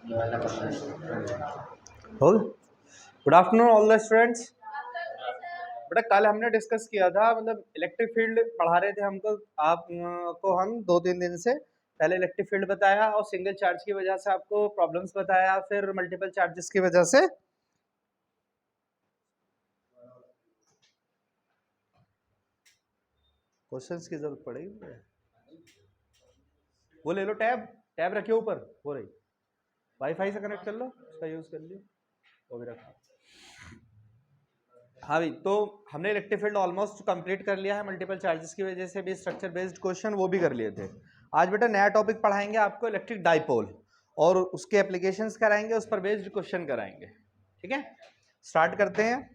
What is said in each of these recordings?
हो good afternoon all the students. बेटा कल हमने डिस्कस किया था, मतलब इलेक्ट्रिक फील्ड पढ़ा रहे थे हमको, आप को हम 2-3 दिन से पहले इलेक्ट्रिक फील्ड बताया और सिंगल चार्ज की वजह से आपको प्रॉब्लम्स बताया, फिर मल्टीपल चार्जेस की वजह से क्वेश्चंस की जरूरत पड़ेगी। वो ले लो, टैब टैब रखिए ऊपर, हो रही वाईफाई से कनेक्ट कर लो, उसका यूज कर लियो, वो भी रखा। हाँ भाई, तो हमने इलेक्ट्रिक फील्ड ऑलमोस्ट कंप्लीट कर लिया है, मल्टीपल चार्जेस की वजह से भी स्ट्रक्चर बेस्ड क्वेश्चन वो भी कर लिए थे। आज बेटा नया टॉपिक पढ़ाएंगे आपको, इलेक्ट्रिक डाइपोल, और उसके एप्लीकेशंस कराएंगे, उस पर बेस्ड क्वेश्चन कराएंगे। ठीक है, स्टार्ट करते हैं।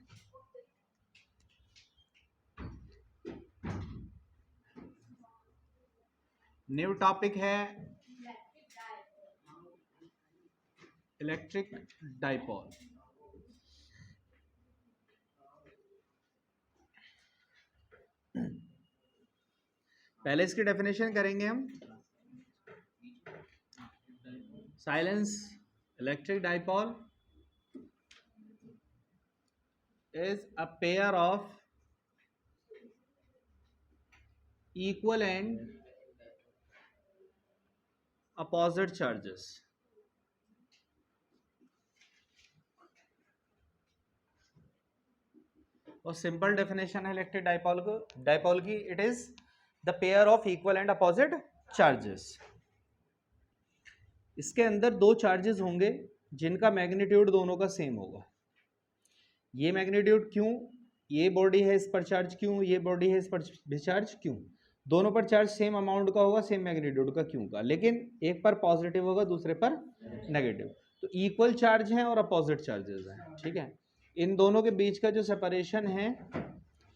न्यू टॉपिक है इलेक्ट्रिक डाइपोल। पहले इसकी डेफिनेशन करेंगे हम। Silence electric dipole is a pair of equal and opposite charges. और सिंपल डेफिनेशन है इलेक्ट्रिक डाइपोल की, it is the pair of equal and opposite charges. इसके अंदर दो चार्जेस होंगे जिनका मैग्नीट्यूड दोनों का सेम होगा। ये मैग्नीट्यूड क्यों, ये बॉडी है इस पर चार्ज क्यों, ये बॉडी है इस पर भी चार्ज क्यों, दोनों पर चार्ज सेम अमाउंट का होगा, सेम मैग्नीट्यूड का क्यों का, लेकिन एक पर पॉजिटिव होगा दूसरे पर नेगेटिव। तो इक्वल चार्ज हैं और अपोजिट चार्जेस हैं। ठीक है, इन दोनों के बीच का जो सेपरेशन है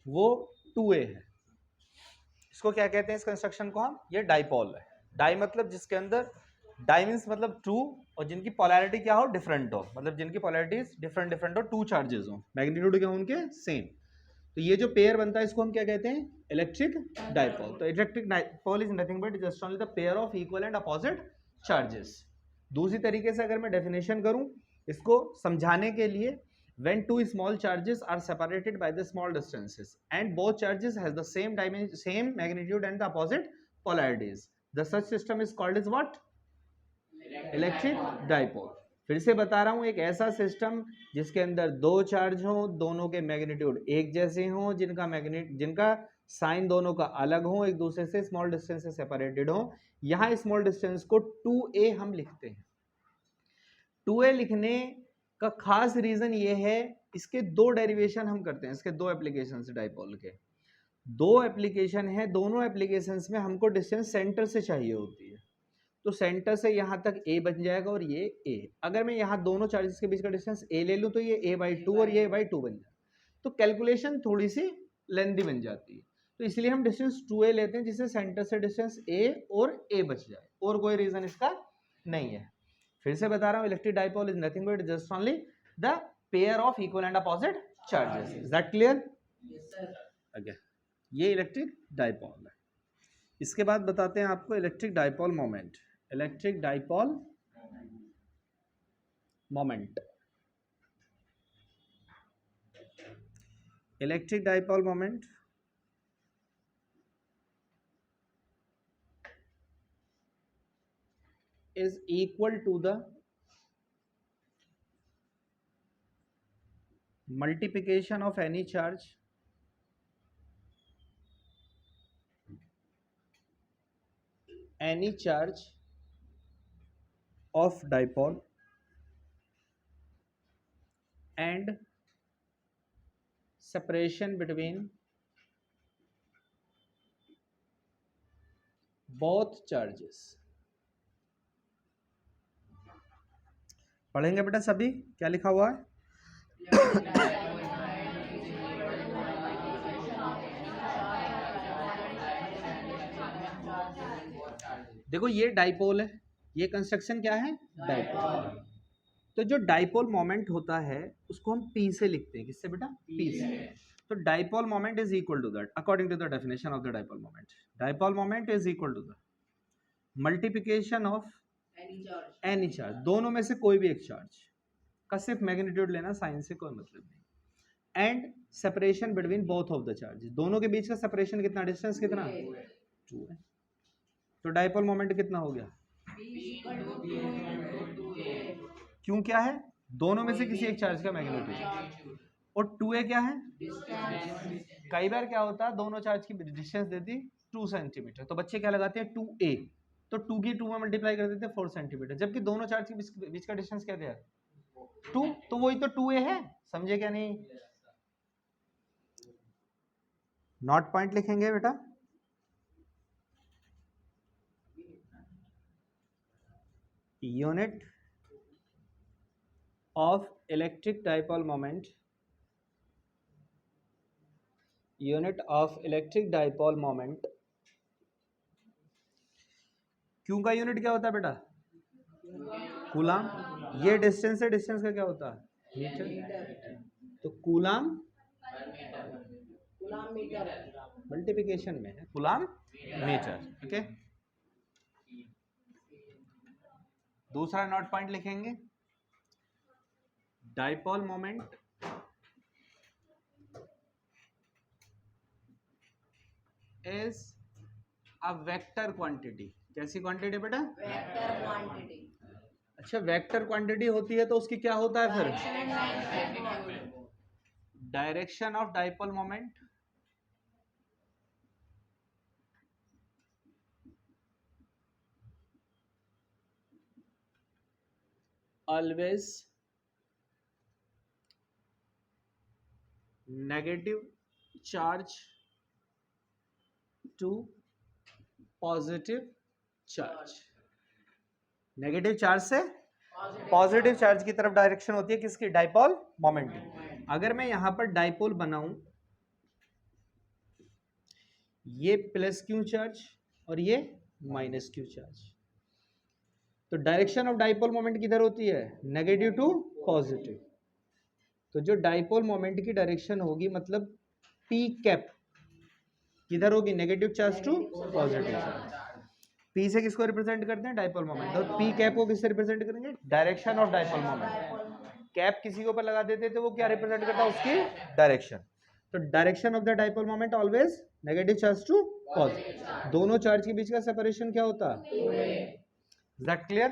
वो 2a है। इसको क्या कहते हैं, इस कंस्ट्रक्शन को हम, ये डाइपोल है। डाई मतलब जिसके अंदर, डाई मीन्स मतलब टू, और जिनकी पोलैरिटी क्या हो, डिफरेंट हो, मतलब जिनकी पोलैरिटीज डिफरेंट डिफरेंट हो, टू चार्जेस हो, मैग्नीट्यूड क्या हो उनके सेम। तो ये जो पेयर बनता है इसको हम क्या कहते हैं, इलेक्ट्रिक डाइपोल। तो electric dipole is nothing but just only the pair of equal and opposite charges. दूसरी तरीके से अगर मैं डेफिनेशन करूं इसको समझाने के लिए, when two small charges are separated by the small distances and both charges has the same dimension, same magnitude and the opposite polarities, the such system is called as what, electric dipole. फिर से बता रहा हूं, एक ऐसा system जिसके अंदर दो चार्ज हो, दोनों के मैग्नीट्यूड एक जैसे हो, जिनका साइन दोनों का अलग हो, एक दूसरे से स्मॉल डिस्टेंस से सेपरेटेड हो। यहां स्मॉल डिस्टेंस को 2a हम लिखते हैं। 2a लिखने का खास रीजन ये है, इसके दो डेरिवेशन हम करते हैं, इसके दो एप्लीकेशन डाइपोल के दो एप्लीकेशन है। दोनों एप्लीकेशंस में हमको डिस्टेंस सेंटर से चाहिए होती है। तो सेंटर से यहां तक a बन जाएगा और ये a। अगर मैं यहां दोनों चार्जेस के बीच का डिस्टेंस a ले लूं तो ये a/2 और ये a/2 बन जाए, तो कैलकुलेशन थोड़ी सी लेंथी बन जाती है। तो इसलिए हम डिस्टेंस 2a लेते हैं, जिससे सेंटर से डिस्टेंस a और a बच जाए, और कोई रीजन इसका नहीं है। फिर से बता रहा हूं, electric dipole is nothing but just only the pair of equal and opposite charges. Is that clear? Okay, ये इलेक्ट्रिक डाइपोल है। इसके बाद बताते हैं आपको electric dipole moment. Electric dipole moment, electric dipole moment is equal to the multiplication of any charge of dipole and separation between both charges। पढ़ेंगे बेटा सभी, क्या लिखा हुआ है? देखो ये डाइपोल है, ये कंस्ट्रक्शन क्या है, डाइपोल। तो जो डाइपोल मोमेंट होता है उसको हम P से लिखते हैं। किससे बेटा? P से। तो dipole moment is equal to that, according to the definition of the dipole moment, dipole moment is equal to the multiplication of any charge, दोनों में से कोई भी एक चार्ज का सिर्फ मैग्नीट्यूड लेना, साइन से कोई मतलब नहीं। And separation between both of the charge, दोनों के बीच का सेपरेशन कितना, डिस्टेंस कितना, 2 है। तो डाइपोल मोमेंट कितना हो गया, क्यों क्या है, दोनों में से किसी एक चार्ज का मैग्नीट्यूड, और 2a क्या है, कई बार क्या होता है दोनों चार्ज की डिस्टेंस देती 2 सेंटीमीटर, तो बच्चे क्या लगाते हैं 2a, तो 2 की 2 में मल्टीप्लाई कर देते हैं 4 सेंटीमीटर, जबकि दोनों चार्ज के बीच का डिस्टेंस क्या दिया 2, तो वही तो 2a है, समझे क्या नहीं। नॉट पॉइंट लिखेंगे बेटा, unit of electric dipole moment, unit of electric dipole moment, क्यों का यूनिट क्या होता है बेटा, कूलाम, ये डिस्टेंस है, डिस्टेंस का क्या होता है मीटर, तो कूलाम मल्टीप्लिकेशन में है कूलाम मीटर, ओके। दूसरा नोट पॉइंट लिखेंगे, dipole moment is a vector quantity, कैसी क्वांटिटी बेटा, वेक्टर क्वांटिटी। अच्छा वेक्टर क्वांटिटी होती है तो उसकी क्या होता है फिर, direction of dipole moment always negative charge to positive charge, negative charge से पॉजिटिव चार्ज की तरफ डायरेक्शन होती है किसकी, डाइपोल मोमेंट की। अगर मैं यहां पर डाइपोल बनाऊं, ये प्लस क्यू चार्ज और ये माइनस क्यू चार्ज, तो डायरेक्शन ऑफ डाइपोल मोमेंट किधर होती है, नेगेटिव टू पॉजिटिव, तो जो डाइपोल मोमेंट की डायरेक्शन होगी मतलब पी कैप किधर होगी, negative charge to positive charge. P से किसको रिप्रेजेंट करते हैं, डाइपोल मोमेंट, तो पी कैप को किससे रिप्रेजेंट करेंगे, direction of dipole moment. Cap किसी के ऊपर लगा देते तो वो क्या रिप्रेजेंट करता है, उसकी डायरेक्शन। तो direction of the dipole moment always negative charge to positive, दोनों चार्ज के बीच का सेपरेशन क्या होता है, इज दैट क्लियर।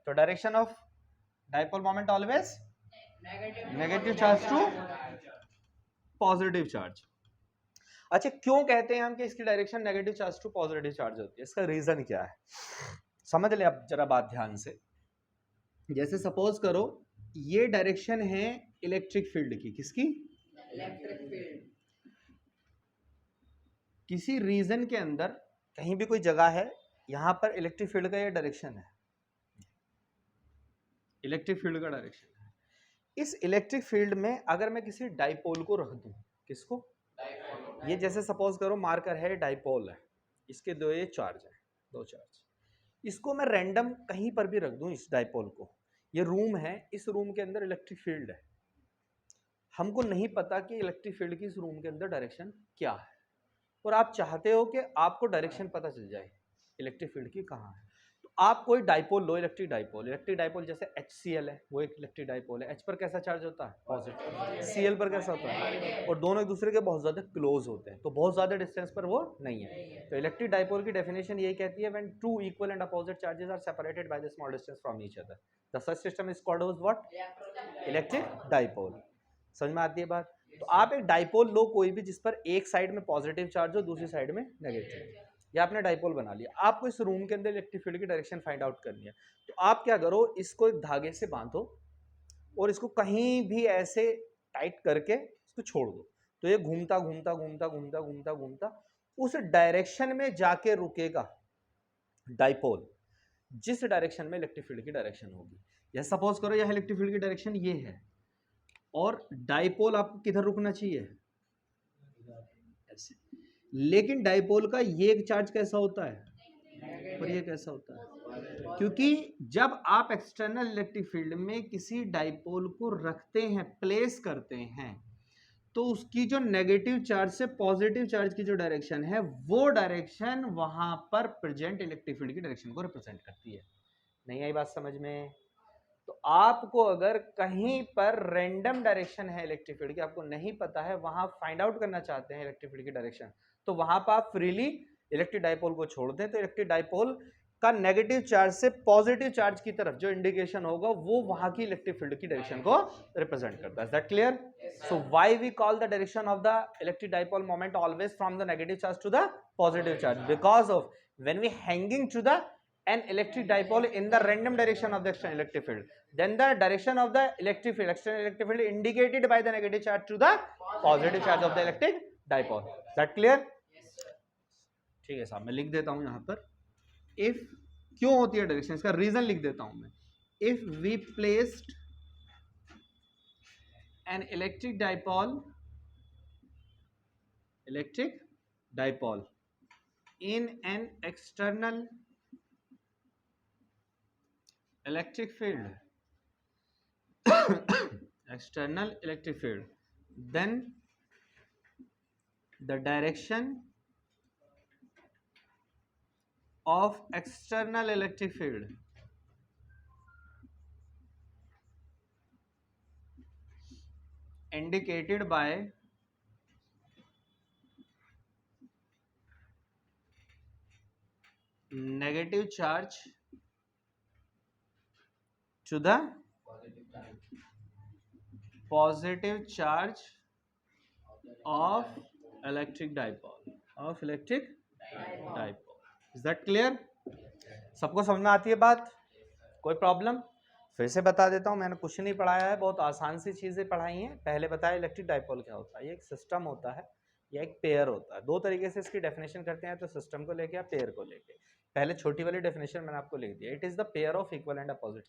तो direction of dipole moment always negative charge to positive charge. अच्छा क्यों कहते हैं हम कि इसकी direction negative charge to positive charge होती है, इसका रीजन क्या है, समझ ले आप जरा बात ध्यान से। जैसे सपोज करो ये डायरेक्शन है इलेक्ट्रिक फील्ड की, किसकी, इलेक्ट्रिक फील्ड। किसी रीजन के अंदर कहीं भी कोई जगह है, यहां पर इलेक्ट्रिक फील्ड का ये डायरेक्शन है, इलेक्ट्रिक फील्ड का डायरेक्शन है। इस इलेक्ट्रिक फील्ड में अगर मैं किसी डाइपोल को रख दूं, किसको, ये जैसे सपोज करो मार्कर है, डाइपोल है, इसके दो ये चार्ज है, दो चार्ज, इसको मैं रैंडम कहीं पर भी रख दूं इस डाइपोल को, ये रूम है, इस रूम के अंदर इलेक्ट्रिक फील्ड है, हमको नहीं पता कि इलेक्ट्रिक फील्ड की इस रूम के अंदर डायरेक्शन क्या है, और आप चाहते हो कि आपको डायरेक्शन पता चल जाए इलेक्ट्रिक फील्ड की कहाँ है, तो आप कोई डाइपोल लो, इलेक्ट्रिक डाइपोल जैसे HCl है, वो एक इलेक्ट्रिक डाइपोल है, H पर कैसा चार्ज होता है, पॉजिटिव, Cl पर कैसा होता है, और दोनों एक दूसरे के बहुत ज्यादा क्लोज होते हैं, तो बहुत ज्यादा डिस्टेंस पर वो नहीं है। तो इलेक्ट्रिक डाइपोल की डेफिनेशन यही कहती है when two equal and opposite charges are separated by the small distance from each other, the such system is called as what, electric dipole. समझ में आती है बात। तो आप एक डाइपोल लो कोई भी जिस पर एक साइड में पॉजिटिव चार्ज हो, दूसरी साइड में नेगेटिव, या आपने डाइपोल बना लिया, आपको इस रूम के अंदर इलेक्ट्रिक फील्ड की डायरेक्शन फाइंड आउट करनी है, तो आप क्या करो, इसको एक धागे से बांधो और इसको कहीं भी ऐसे टाइट करके इसको छोड़ दो, तो ये घूमता घूमता घूमता घूमता घूमता घूमता उस डायरेक्शन में जाके रुकेगा डाइपोल, जिस डायरेक्शन में इलेक्ट्रिक फील्ड की डायरेक्शन होगी। या सपोज करो यह इलेक्ट्रिक फील्ड की डायरेक्शन ये है, और डाइपोल आपको किधर रुकना चाहिए, ऐसे, लेकिन डाइपोल का ये एक चार्ज कैसा होता है और ये कैसा होता है, क्योंकि जब आप एक्सटर्नल इलेक्ट्रिक फील्ड में किसी डाइपोल को रखते हैं, प्लेस करते हैं, तो उसकी जो नेगेटिव चार्ज से पॉजिटिव चार्ज की जो डायरेक्शन है, वो डायरेक्शन वहां पर प्रेजेंट इलेक्ट्रिक फील्ड की डायरेक्शन को रिप्रेजेंट करती है। नहीं आई बात समझ में? तो आपको अगर कहीं पर रैंडम डायरेक्शन है इलेक्ट्रिक फील्ड की, आपको नहीं पता है, वहां फाइंड आउट करना चाहते हैं इलेक्ट्रिक फील्ड की डायरेक्शन, तो वहां पर आप फ्रीली इलेक्ट्रिक डाइपोल को छोड़ दें, तो इलेक्ट्रिक डाइपोल का नेगेटिव चार्ज से पॉजिटिव चार्ज की तरफ जो इंडिकेशन होगा वो वहां की इलेक्ट्रिक फील्ड की डायरेक्शन को रिप्रेजेंट करता है. Is that clear? So why we call the direction of the electric dipole moment always from the negative charge to the positive charge, because of when we hanging to the an electric dipole in the random direction of the external electric field, then the direction of the electric field, external electric field, indicated by the negative charge to the positive charge of the electric dipole. Is that clear? ठीक है साहब, मैं लिख देता हूं यहां पर, if क्यों होती है डायरेक्शन, इसका रीजन लिख देता हूं मैं. if we placed an electric dipole in an external electric field external electric field, then the direction of external electric field indicated by negative charge to the positive charge of electric dipole. Is that clear? सबको समझ में आती है बात? कोई problem? फिर से बता देता हूं, मैंने कुछ नहीं पढ़ाया है, बहुत आसान सी चीजें पढ़ाई हैं. पहले बताया इलेक्ट्रिक डाइपोल क्या होता है. ये एक सिस्टम होता है या एक पेयर होता है. दो तरीके से इसकी डेफिनेशन करते हैं, तो सिस्टम को लेके या पेयर को लेके. पहले छोटी वाली डेफिनेशन मैंने आपको लिख दिया. It is the pair of equal and opposite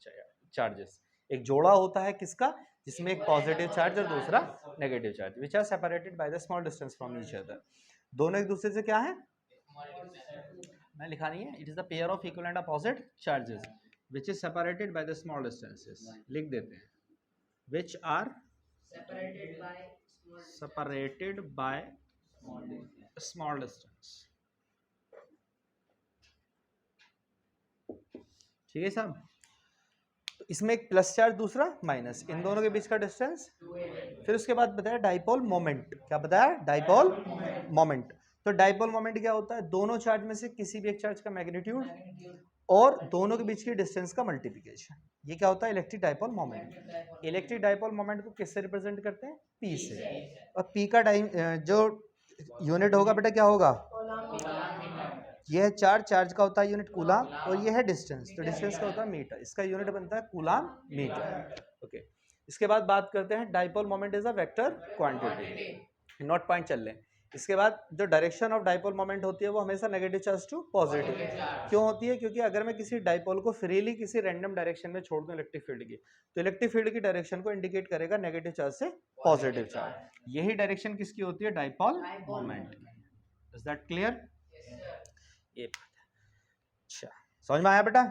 charges. एक जोड़ा होता है किसका, जिसमें एक पॉजिटिव चार्ज और दूसरा negative charge, which are separated by the small distance from each other. दोनों एक दूसरे से क्या है, मैं लिखा नहीं है. It is the pair of equal and opposite charges which is separated by the small distances. लिख देते हैं, which are separated by small distance. ठीक है साहब. तो इसमें एक प्लस चार्ज, दूसरा माइनस, इन दोनों के बीच का डिस्टेंस. फिर उसके बाद बताया डाइपोल मोमेंट. क्या बताया? Dipole moment. तो डाइपोल मोमेंट क्या होता है? दोनों चार्ज में से किसी भी एक चार्ज का मैग्नीट्यूड और दोनों के बीच की डिस्टेंस का मल्टीप्लिकेशन. ये क्या होता है? Electric dipole moment. Electric dipole moment को किससे रिप्रेजेंट करते हैं? पी से. और पी का टाइम जो यूनिट होगा बेटा क्या होगा? ये है चार्ज का होता है यूनिट कूलाम, और ये है डिस्टेंस, तो डिस्टेंस का होता है मीटर. इसका यूनिट बनता है कूलाम मीटर. ओके. इसके बाद बात करते हैं dipole moment is a vector quantity. Note point चल लें. इसके बाद जो डायरेक्शन ऑफ डाइपोल मोमेंट होती है वो हमेशा नेगेटिव चार्ज टू पॉजिटिव. क्यों होती है? क्योंकि अगर मैं किसी डाइपोल को फ्रीली किसी रैंडम डायरेक्शन में छोड़ दूं इलेक्ट्रिक फील्ड की, तो इलेक्ट्रिक फील्ड की डायरेक्शन को इंडिकेट करेगा नेगेटिव चार्ज से पॉजिटिव चार्ज. यही डायरेक्शन किसकी होती है? Dipole moment. Is that clear? ये अच्छा, समझ में आया बेटा?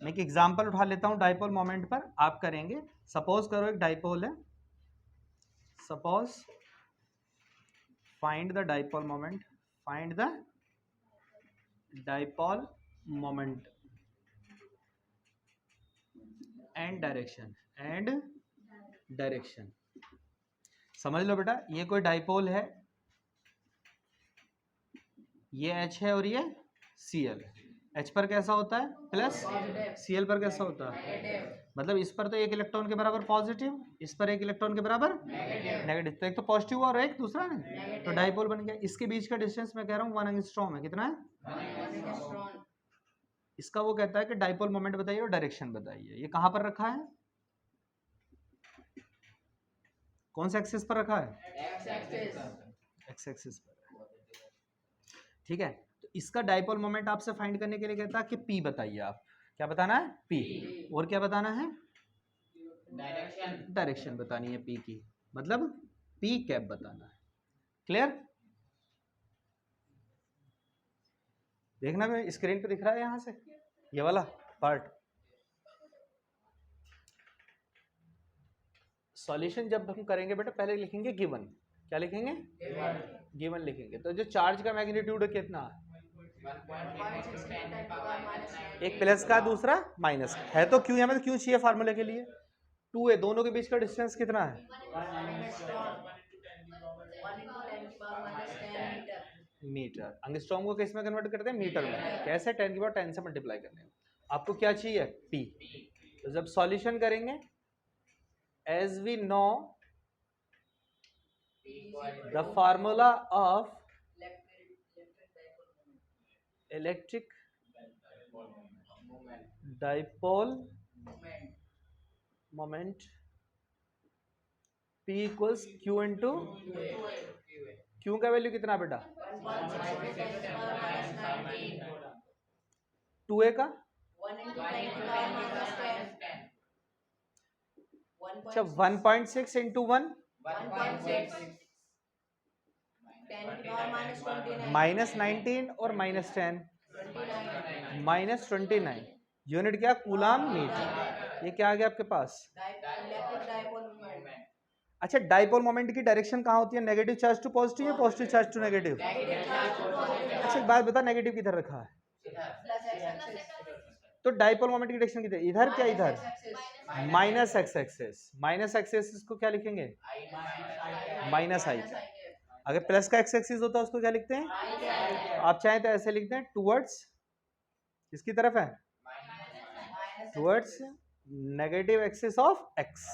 मैं एक एग्जांपल उठा लेता हूं डाइपोल मोमेंट पर, आप करेंगे. सपोज करो एक डाइपोल है. Suppose find the dipole moment and direction. समझ लो बेटा, ये कोई डाइपोल है, ये H है और ये Cl है. H पर कैसा होता है? प्लस. Cl पर कैसा होता है? मतलब इस पर तो एक इलेक्ट्रॉन के बराबर पॉजिटिव, इस पर एक इलेक्ट्रॉन के बराबर नेगेटिव. तो एक तो पॉजिटिव और एक दूसरा नहीं, तो डाइपोल बन गया. इसके बीच का डिस्टेंस मैं कह रहा हूँ 1 एंगस्ट्रॉम है. कितना है? इसका वो कहता है कि डाइपोल मोमेंट बताइए और डायरेक्शन बताइए. ये कहां पर रखा है? कौन से एक्सिस पर रखा है? एक्स एक्सिस पर. ठीक है. तो इसका डाइपोल मोमेंट आपसे फाइंड करने के लिए कहता है कि पी बताइए. आप क्या बताना है? पी. और क्या बताना है? डायरेक्शन बतानी है पी की, मतलब पी कैप बताना है. क्लियर? देखना मैं स्क्रीन पे दिख रहा है यहां से ये वाला पार्ट. सॉल्यूशन जब हम करेंगे बेटा पहले लिखेंगे गिवन. क्या लिखेंगे? गिवन लिखेंगे. तो जो चार्ज का मैग्नीट्यूड कितना है? एक प्लस का दूसरा माइनस है, तो क्यों हमें क्यों चाहिए फार्मूले के लिए? 2a, दोनों के बीच का डिस्टेंस कितना है? मीटर। एंगस्ट्रॉम को किस में कन्वर्ट करते हैं? मीटर में। कैसे? 10 की पावर 10 से मल्टीप्लाई करने में। आपको क्या चाहिए? p। तो जब सॉल्यूशन करेंगे, as we know the formula of electric dipole moment P equals Q into Q का वैल्यू कितना बेटा? 2a का अच्छा 1.6 इंटू 1 -19 और -10 -29 यूनिट क्या? Coulomb metre. ये क्या आ गया आपके पास? अच्छा, डाइपोल मोमेंट की डायरेक्शन कहाँ होती है? नेगेटिव चार्ज टू पॉजिटिव या पॉजिटिव चार्ज टू नेगेटिव? अच्छा एक बात बता, नेगेटिव किधर रखा है? तो डाइपोल मोमेंट की डायरेक्शन किधर? इधर क्या इधर? Minus X axis. Minus X axis को क्या लिखेंगे? Minus I. अगर प्लस का एक्स एक्सिस होता है उसको क्या लिखते हैं? आप चाहें तो ऐसे लिखते हैं, टुवर्ड्स किसकी तरफ है? Towards negative axis of x.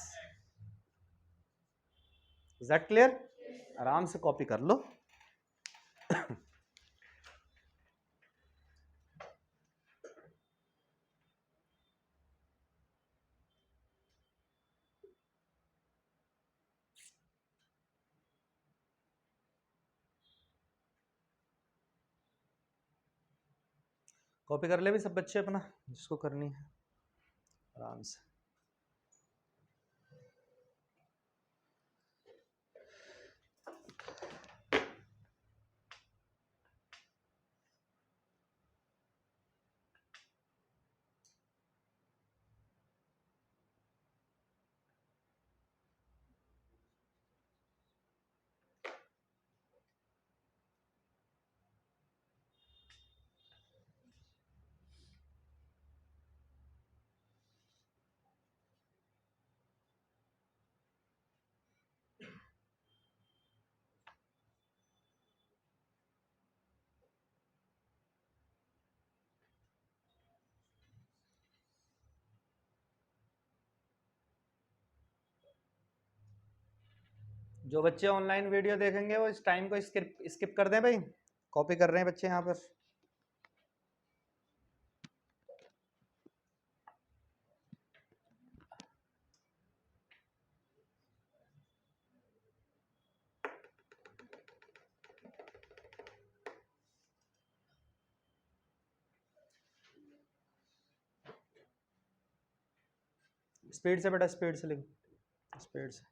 Is that clear? आराम से कॉपी कर लो। कॉपी कर ले भी सब बच्चे अपना, जिसको करनी है आराम से। जो बच्चे ऑनलाइन वीडियो देखेंगे वो इस टाइम को स्किप कर दें भाई, कॉपी कर रहे हैं बच्चे यहाँ पर। स्पीड से बेटा, स्पीड से लिखो, स्पीड से।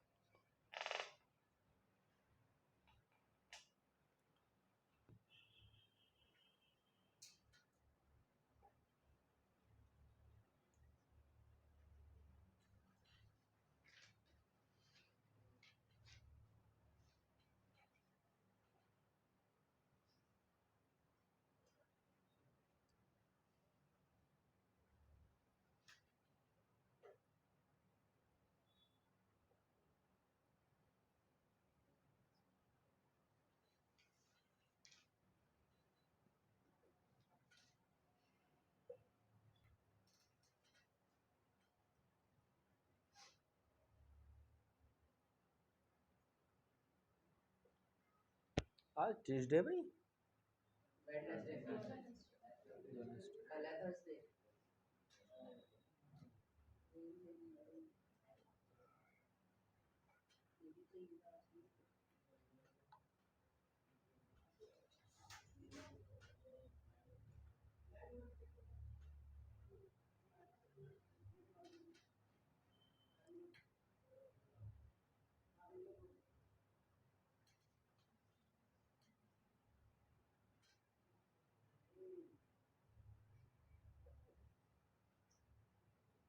आज ट्यूसडे भाई,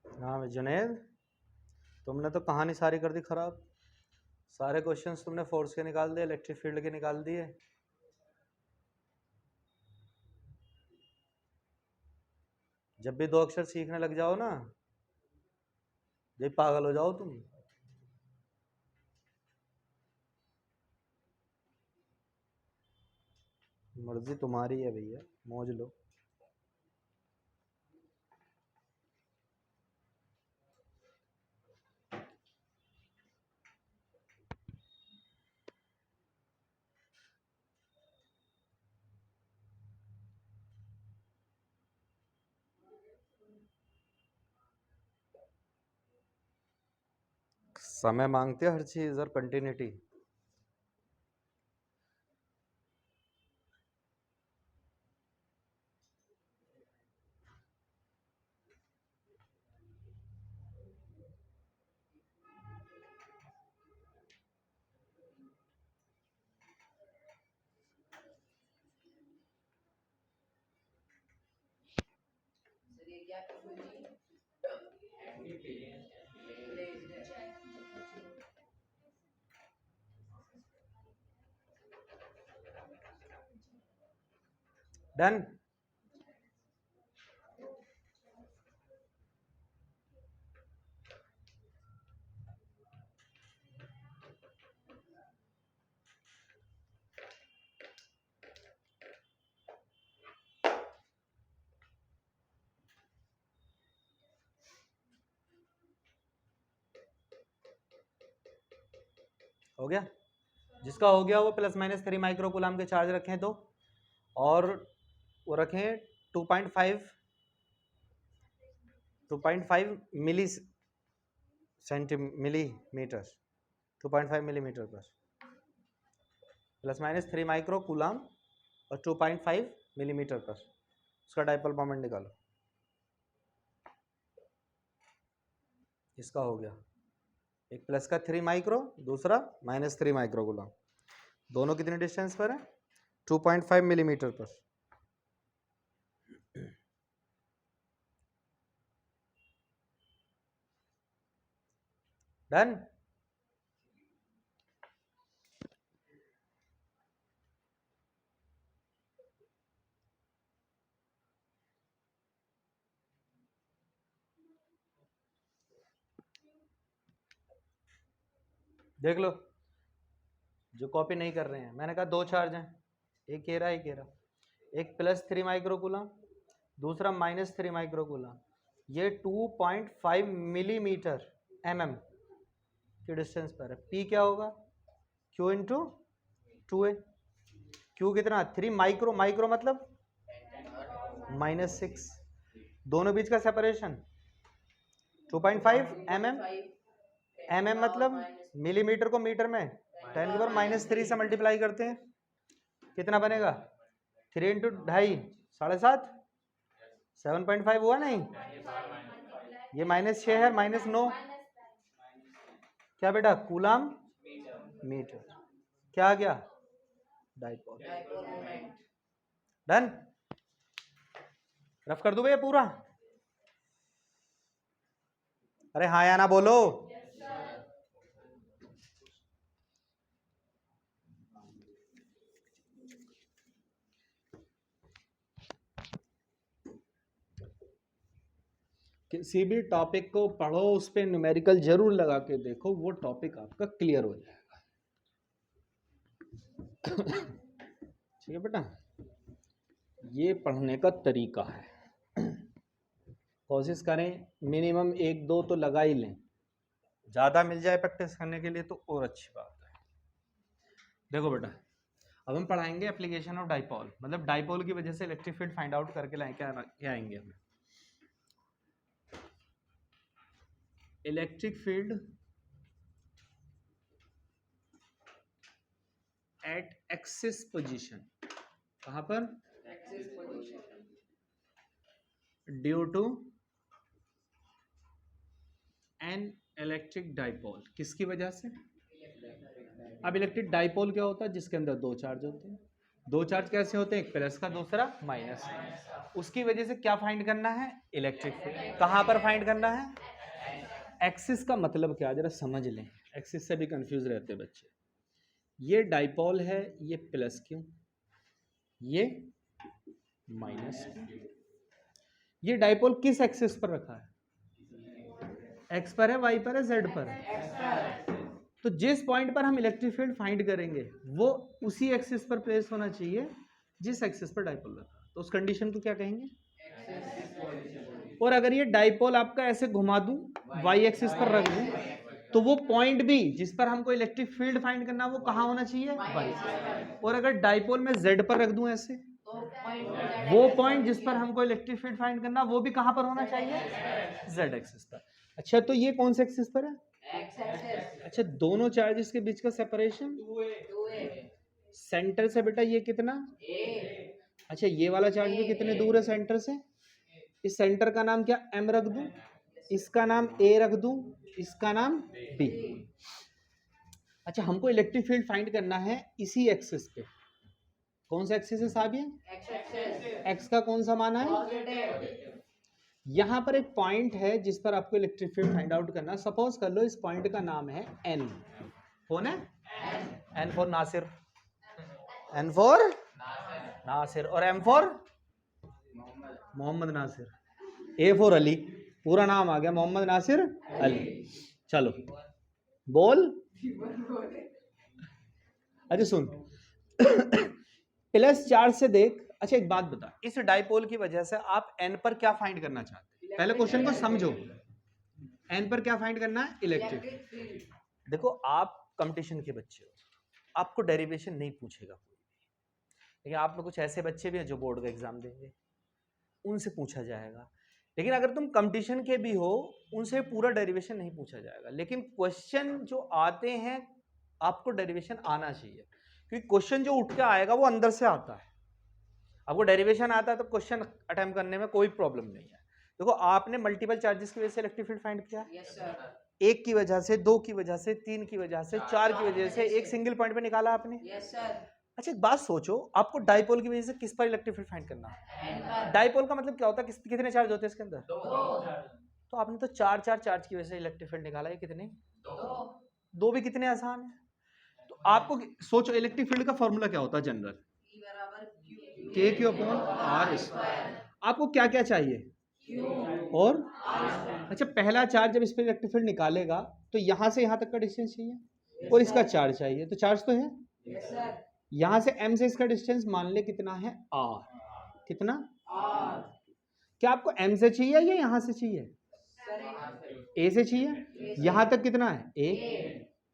हाँ भाई जुनैद, तुमने तो कहानी सारी कर दी खराब। सारे क्वेश्चंस तुमने फोर्स के निकाल दिए, इलेक्ट्रिक फील्ड के निकाल दिए। जब भी दो अक्षर सीखने लग जाओ ना, जब पागल हो जाओ तुम। मर्जी तुम्हारी है भैया, मौज लो। समय मांगते हर चीज और कंटिन्यूटी। डन। हो गया? जिसका हो गया वो ±3 माइक्रो कूलम के चार्ज रखें तो, और वो रखें 2.5 मिली मिलीमीटर, 2.5 मिलीमीटर पर ±3 माइक्रो कूलम और 2.5 मिलीमीटर पर उसका डाइपोल मोमेंट निकालो। इसका हो गया, एक प्लस का 3 माइक्रो, दूसरा -3 माइक्रो कूलम, दोनों कितने डिस्टेंस पर है? 2.5 मिलीमीटर पर। डन। देख लो जो कॉपी नहीं कर रहे हैं, मैंने कहा दो चार्ज हैं, एक ये रहा एक ये रहा, एक +3 माइक्रो कूलम, दूसरा -3 माइक्रो कूलम। ये 2.5 मिलीमीटर mm की डिस्टेंस पर है। P क्या होगा? Q into 2A। Q कितना? 3 माइक्रो, माइक्रो मतलब -6, दोनों बीच का सेपरेशन 2.5 mm, mm मतलब मिलीमीटर को मीटर में 10⁻³ से मल्टीप्लाई करते हैं, कितना बनेगा? 3 इंटू 2.5 7.5, 7.5 हुआ नहीं? ये -6 है, -9 क्या बेटा? Coulomb metre. क्या आ गया? डाइपोल। डन। रफ कर दूं भैया पूरा? अरे हाँ या ना बोलो। किसी भी टॉपिक को पढ़ो, उस पर न्यूमेरिकल जरूर लगा के देखो, वो टॉपिक आपका क्लियर हो जाएगा। ठीक है बेटा, ये पढ़ने का तरीका है। कोशिश करें मिनिमम 1-2 तो लगा ही लें, ज़्यादा मिल जाए प्रैक्टिस करने के लिए तो और अच्छी बात है। देखो बेटा, अब हम पढ़ाएंगे एप्लीकेशन ऑफ डाइपोल, मतलब डाइपोल की वजह से इलेक्ट्रिक फील्ड फाइंड आउट करके लाए क्या आएंगे हमें। Electric field at axis position, कहां पर? Axis position, due to an electric dipole. किसकी वजह से? अब इलेक्ट्रिक डाइपोल क्या होता है? जिसके अंदर दो चार्ज होते हैं। दो चार्ज कैसे होते हैं? एक प्लस का, दूसरा माइनस। उसकी वजह से क्या फाइंड करना है? Electric field. कहां पर फाइंड करना है? एक्सिस का मतलब क्या, जरा समझ लें, एक्सिस से भी कंफ्यूज रहते हैं बच्चे। ये डाइपोल है, ये प्लस क्यों, ये माइनस क्यों? ये डाइपोल किस एक्सिस पर रखा है? एक्स पर है, वाई पर है, जेड पर है? तो जिस पॉइंट पर हम इलेक्ट्रिक फील्ड फाइंड करेंगे वो उसी एक्सिस पर प्लेस होना चाहिए जिस एक्सिस पर डाइपोल रखा। तो उस कंडीशन को क्या कहेंगे? और अगर ये डाइपोल आपका ऐसे घुमा दूं, वाई एक्सिस पर रख दूं, तो वो पॉइंट भी जिस पर हमको इलेक्ट्रिक फील्ड फाइंड करना वो कहाँ होना चाहिए? वाई। और अगर डाइपोल में जेड पर रख दूं ऐसे, वो पॉइंट जिस पर हमको इलेक्ट्रिक फील्ड फाइंड करना वो भी कहाँ पर होना चाहिए? जेड एक्सिस पर। अच्छा, तो ये कौन से एक्सिस पर है? अच्छा, दोनों चार्जेस के बीच का सेपरेशन 2a। सेंटर से बेटा ये कितना? a। अच्छा, ये वाला चार्ज भी कितने दूर है सेंटर से? इस सेंटर का नाम क्या m रख दूं, इसका नाम a रख दूं, इसका नाम b। अच्छा, हमको इलेक्ट्रिक फील्ड फाइंड करना है इसी एक्सिस पे। कौन सा एक्सिस है साहब ये? एक्स का कौन सा माना है? यहां पर एक पॉइंट है जिस पर आपको इलेक्ट्रिक फील्ड फाइंड आउट करना। सपोज कर लो इस पॉइंट का नाम है n। कौन है? n for Nasir, n for Nasir, और m for Mohammad Nasir, a for Ali. पूरा नाम आ गया मोहम्मद नासिर अली। चलो बोल। अच्छा सुन, प्लस चार्ज से देख। अच्छा एक बात बता, इस डाइपोल की वजह से आप n पर क्या फाइंड करना चाहते हैं? पहले क्वेश्चन को समझो। n पर क्या फाइंड करना है? Electric field. देखो, आप कंपटीशन के बच्चे हो, आपको डेरिवेशन नहीं पूछेगा कोई भी, लेकिन आप में कुछ ऐसे बच्चे भी हैं जो बोर्ड का एग्जाम देंगे, उनसे पूछा जाएगा। लेकिन अगर तुम कंपटीशन के भी हो, उनसे पूरा डेरिवेशन नहीं पूछा जाएगा। लेकिन क्वेश्चन जो आते हैं आपको डेरिवेशन आना चाहिए, क्योंकि क्वेश्चन जो उठ के आएगा वो अंदर से आता है। आपको डेरिवेशन आता है तो क्वेश्चन अटेम्प्ट करने में कोई प्रॉब्लम नहीं है। देखो, आपने मल्टीपल चार्जेस की वजह से इलेक्ट्रिक फील्ड फाइंड किया। Yes sir. एक की वजह से, दो की वजह से, तीन की वजह से, चार की वजह से, एक सिंगल पॉइंट पे निकाला आपने। Yes sir. अच्छा एक बात सोचो, आपको डाइपोल की वजह से किस पर इलेक्ट्रिक फील्ड फाइंड करना है? डाइपोल का मतलब क्या होता है? कितने चार्ज होते हैं इसके अंदर? तो आपने तो चार चार्ज की वजह से इलेक्ट्रिक फील्ड निकाला है। कितने? दो भी कितने आसान है। तो आपको सोचो, इलेक्ट्रिक फील्ड का फॉर्मूला क्या होता है जनरल? के क्यू अपॉन आर स्क्वायर। आपको क्या क्या चाहिए? और अच्छा, पहला चार्ज जब इस पर इलेक्ट्रिक फील्ड निकालेगा तो यहां से यहां तक का डिस्टेंस चाहिए, और इसका चार्ज चाहिए। तो चार्ज तो है, यहां से m से इसका डिस्टेंस मान ले कितना है? r। कितना? r। क्या आपको m से चाहिए या यहां से चाहिए? a से चाहिए। यहां तक कितना है? a।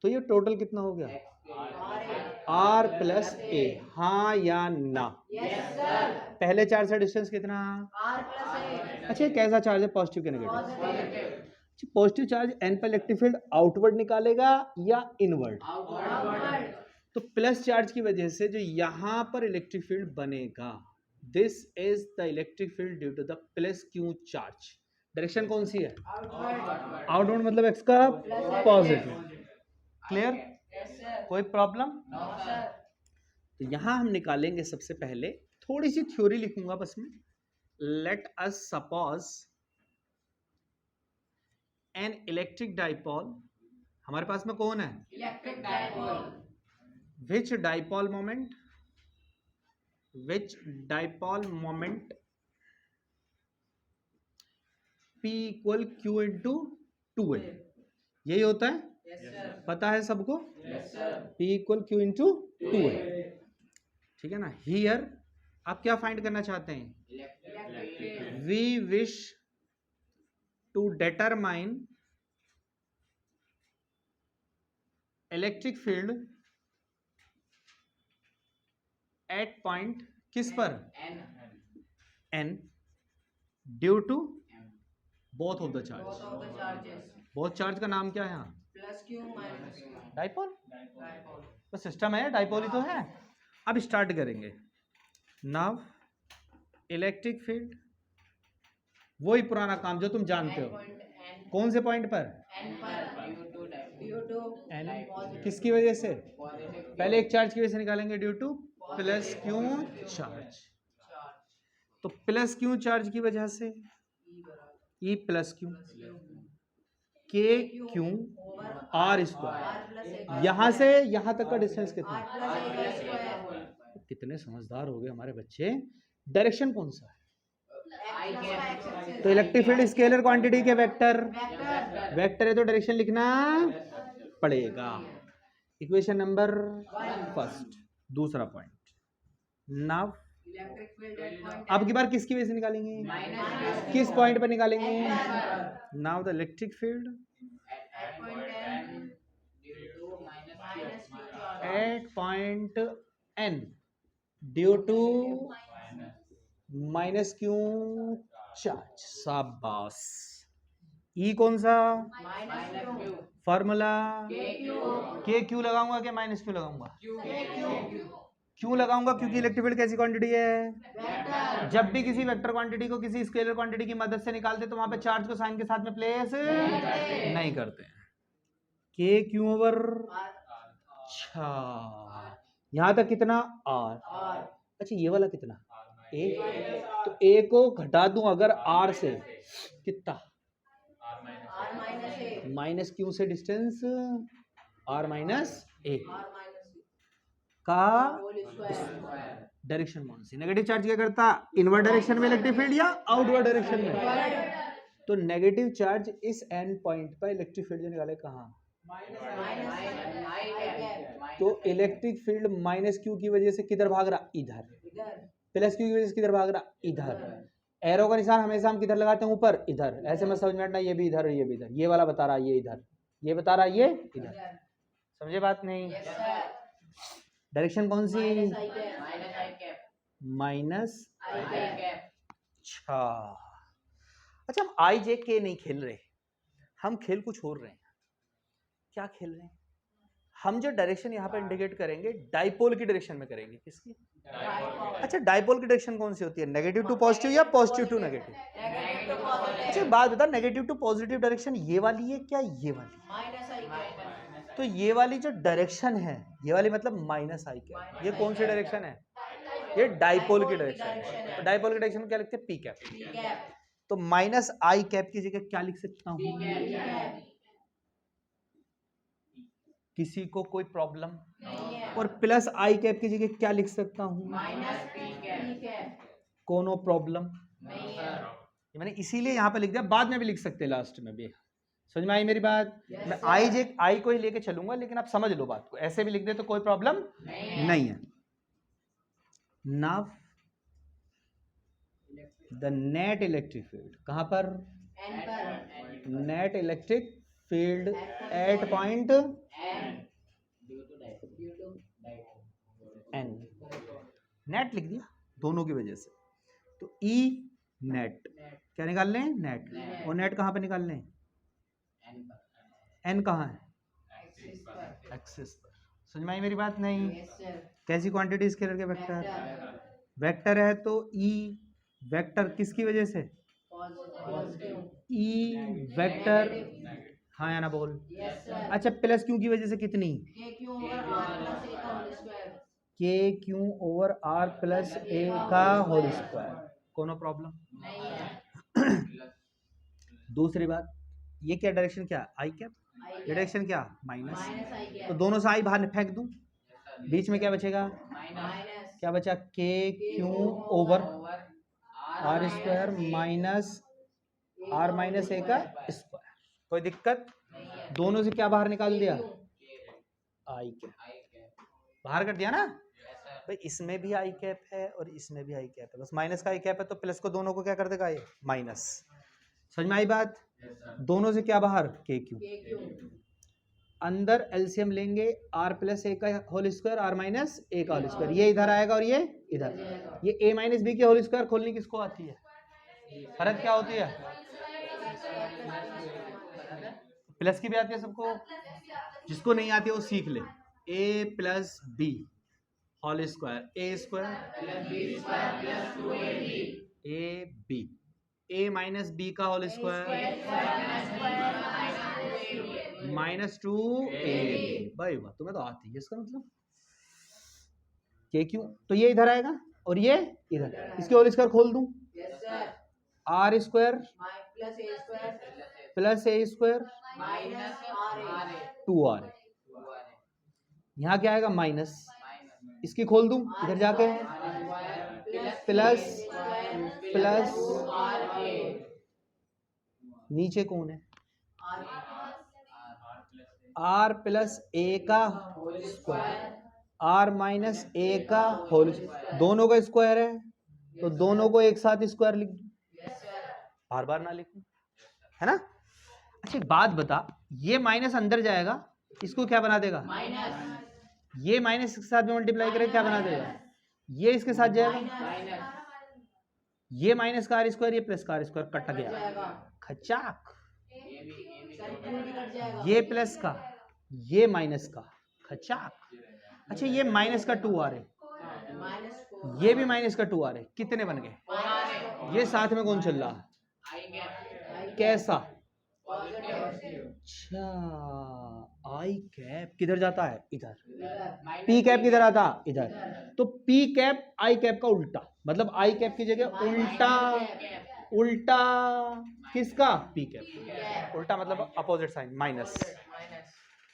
तो ये टोटल कितना हो गया? r plus a। हाँ या ना? पहले चार्ज से डिस्टेंस कितना? r plus a। अच्छा, कैसा चार्ज है? पॉजिटिव के नेगेटिव? पॉजिटिव चार्ज n पर इलेक्ट्रिक फील्ड आउटवर्ड निकालेगा या इनवर्ड? आउटवर्ड। तो प्लस चार्ज की वजह से जो यहां पर इलेक्ट्रिक फील्ड बनेगा, this is the electric field due to the plus q charge. Direction कौन सी है? आउटवर्ड। आउटवर्ड मतलब एक्स का पॉजिटिव। क्लियर? कोई प्रॉब्लम? No sir. तो यहां हम निकालेंगे सबसे पहले, थोड़ी सी थ्योरी लिखूंगा बस में। Let us suppose an electric dipole. हमारे पास में कौन है? Electric dipole. Which dipole moment P equal q into 2a। यही होता है? yes, sir. पता है सबको? yes, sir. P equal q into 2a। ठीक है ना? हियर आप क्या फाइंड करना चाहते हैं? We wish to determine electric field at point किस पर? n due to both of the charge. Both charge का नाम क्या है यहाँ? Plus q minus dipole. तो सिस्टम है, डाइपोल ही तो है। अब स्टार्ट करेंगे। नाउ इलेक्ट्रिक फील्ड, वही पुराना काम जो तुम जानते हो। कौन से पॉइंट पर? n किसकी वजह से? पहले एक चार्ज की वजह से निकालेंगे, due to plus q charge. तो प्लस क्यू चार्ज की वजह से E plus Q, k Q R square. यहां से यहां तक का डिस्टेंस कितना? कितने समझदार हो गए हमारे बच्चे। डायरेक्शन कौन सा है? तो इलेक्ट्रिक फील्ड स्केलर क्वांटिटी के वेक्टर वेक्टर है तो डायरेक्शन लिखना पड़ेगा। Equation number first. दूसरा पॉइंट, नाउ अब की बार किसकी वजह से निकालेंगे, किस पॉइंट पर निकालेंगे? Now the electric field at point n due to minus q charge. शाबाश। ई कौन सा फॉर्मूला? के क्यू लगाऊंगा क्या माइनस क्यू लगाऊंगा? क्यों लगाऊंगा? क्योंकि इलेक्ट्रिक फील्ड कैसी क्वांटिटी है? जब भी किसी वेक्टर क्वांटिटी को किसी स्केलर क्वांटिटी की मदद से निकालते तो वहां पे चार्ज को साइन के साथ में प्लेस नहीं करते हैं। के क्यू ओवर, अच्छा यहां तक कितना आर, अच्छा ये वाला कितना ए, तो ए को घटा दूं अगर आर से कितना माइनस क्यू से डिस्टेंस आर माइनस ए का डायरेक्शन कौन सी? नेगेटिव चार्ज क्या करता? इनवर्ड डायरेक्शन में इलेक्ट्रिक फील्ड या आउटवर्ड डायरेक्शन में? तो नेगेटिव चार्ज इस एंड पॉइंट पर इलेक्ट्रिक फील्ड जो निकाले कहाँ? तो इलेक्ट्रिक फील्ड माइनस क्यू की वजह से किधर भाग रहा? इधर। प्लस क्यू की वजह से किधर भाग रहा? इधर। एरो का निशान हमेशा हम किधर लगाते हैं? ऊपर। इधर। ऐसे मत समझ में हटना ये भी इधर और ये भी इधर। ये वाला बता रहा ये इधर, ये बता रहा ये इधर। समझे बात नहीं? डायरेक्शन कौन सी? माइनस। अच्छा हम आई जे के नहीं खेल रहे, हम खेल कुछ और रहे हैं। क्या खेल रहे हैं? हम जो डायरेक्शन यहाँ पे इंडिकेट करेंगे डाइपोल की डायरेक्शन में करेंगे। किसकी? अच्छा डाइपोल की डायरेक्शन कौन सी होती है? नेगेटिव टू पॉजिटिव या पॉजिटिव टू नेगेटिव? अच्छा बात बता, नेगेटिव टू पॉजिटिव डायरेक्शन ये वाली है क्या ये वाली? तो ये वाली जो डायरेक्शन है ये वाली मतलब माइनस आई कैप, ये कौन सी डायरेक्शन है? ये डाइपोल की डायरेक्शन है। तो डाइपोल की डायरेक्शन में क्या लिखते हैं? P cap. तो माइनस आई कैप की जगह क्या लिख सकता हूँ? किसी को कोई प्रॉब्लम? और प्लस आई कैप की जगह क्या लिख सकता हूँ? Minus p cap. कोनो प्रॉब्लम? मैंने इसीलिए यहाँ पे लिख दिया, बाद में भी लिख सकते हैं लास्ट में भी। समझ में आई मेरी बात? मैं आई को ही लेके चलूंगा, लेकिन आप समझ लो बात को। ऐसे भी लिख दे तो कोई प्रॉब्लम नहीं है। Now the net electric field कहां पर? Net electric field at point N. Net लिख दिया दोनों की वजह से। तो ई नेट क्या निकाल लें? नेट। और नेट कहां पे निकाल लें? एन कहां है? एक्सिस पर। समझ में आई मेरी बात नहीं? कैसी क्वांटिटी स्केलर के वेक्टर? वेक्टर है तो ई वेक्टर किसकी वजह से? ई वेक्टर, हाँ या ना बोल? अच्छा प्लस क्यू की वजह से कितनी? के क्यू ओवर आर प्लस ए का होल स्क्वायर। कोनो प्रॉब्लम? दूसरी बात, ये क्या डायरेक्शन क्या? आई कैप। ये डायरेक्शन क्या? माइनस। तो दोनों से आई बाहर फेंक दूं, बीच में क्या बचेगा? क्या बचा? K q over r square minus r minus a का स्क्वायर। कोई दिक्कत? दोनों से क्या बाहर निकाल दिया? आई कैप बाहर कर दिया ना भाई। इसमें भी आई कैप है और इसमें भी आई कैप है, बस माइनस का आई कैप है तो प्लस को दोनों को क्या कर देगा? ये माइनस। समझ में आई बात? दोनों से क्या बाहर? के क्यू। अंदर एलसीएम लेंगे आर प्लस ए का whole square are minus a का होल स्क्वायर। ये इधर आएगा और ये इधर। ये ए माइनस बी के होल स्क्वायर खोलने किसको आती है? फर्क क्या होती है? प्लस की भी आती है सबको, जिसको नहीं आती है वो सीख ले। A plus b whole square, a square a b, a minus b का whole square minus two a. भाई वाह, तुम्हें तो आती है। इसका मतलब के क्यों, तो ये इधर आएगा और ये इधर। इसके होल स्क्वायर खोल दूं, r square plus a square two r. यहाँ क्या आएगा? माइनस। इसकी खोल दूं इधर जाके, प्लस प्लस नीचे कौन है, आर प्लस ए का स्क्वायर, आर माइनस ए का होल, दोनों का स्क्वायर है तो दोनों को एक साथ स्क्वायर लिख दो, बार बार ना लिखूं, है ना। अच्छा बात बता, ये माइनस अंदर जाएगा, इसको क्या बना देगा, ये माइनस के साथ में मल्टीप्लाई करेगा क्या बना देगा, ये इसके साथ जाएगा, ये माइनस का आर स्क्वायर, ये प्लस का आर स्क्वायर कट गया, खचाक, ये प्लस का ये माइनस का खचाक। अच्छा ये माइनस का 2 आ रहे, ये भी माइनस का 2 आ रहे, कितने बन गए, ये साथ में कौन चल रहा, कैसा, अच्छा आई कैप किधर जाता है, इधर, पी कैप किधर आता, इधर, तो पी कैप आई कैप का उल्टा, मतलब आई कैप की जगह उल्टा, उल्टा किसका, पी कैप, उल्टा मतलब अपोजिट साइन माइनस।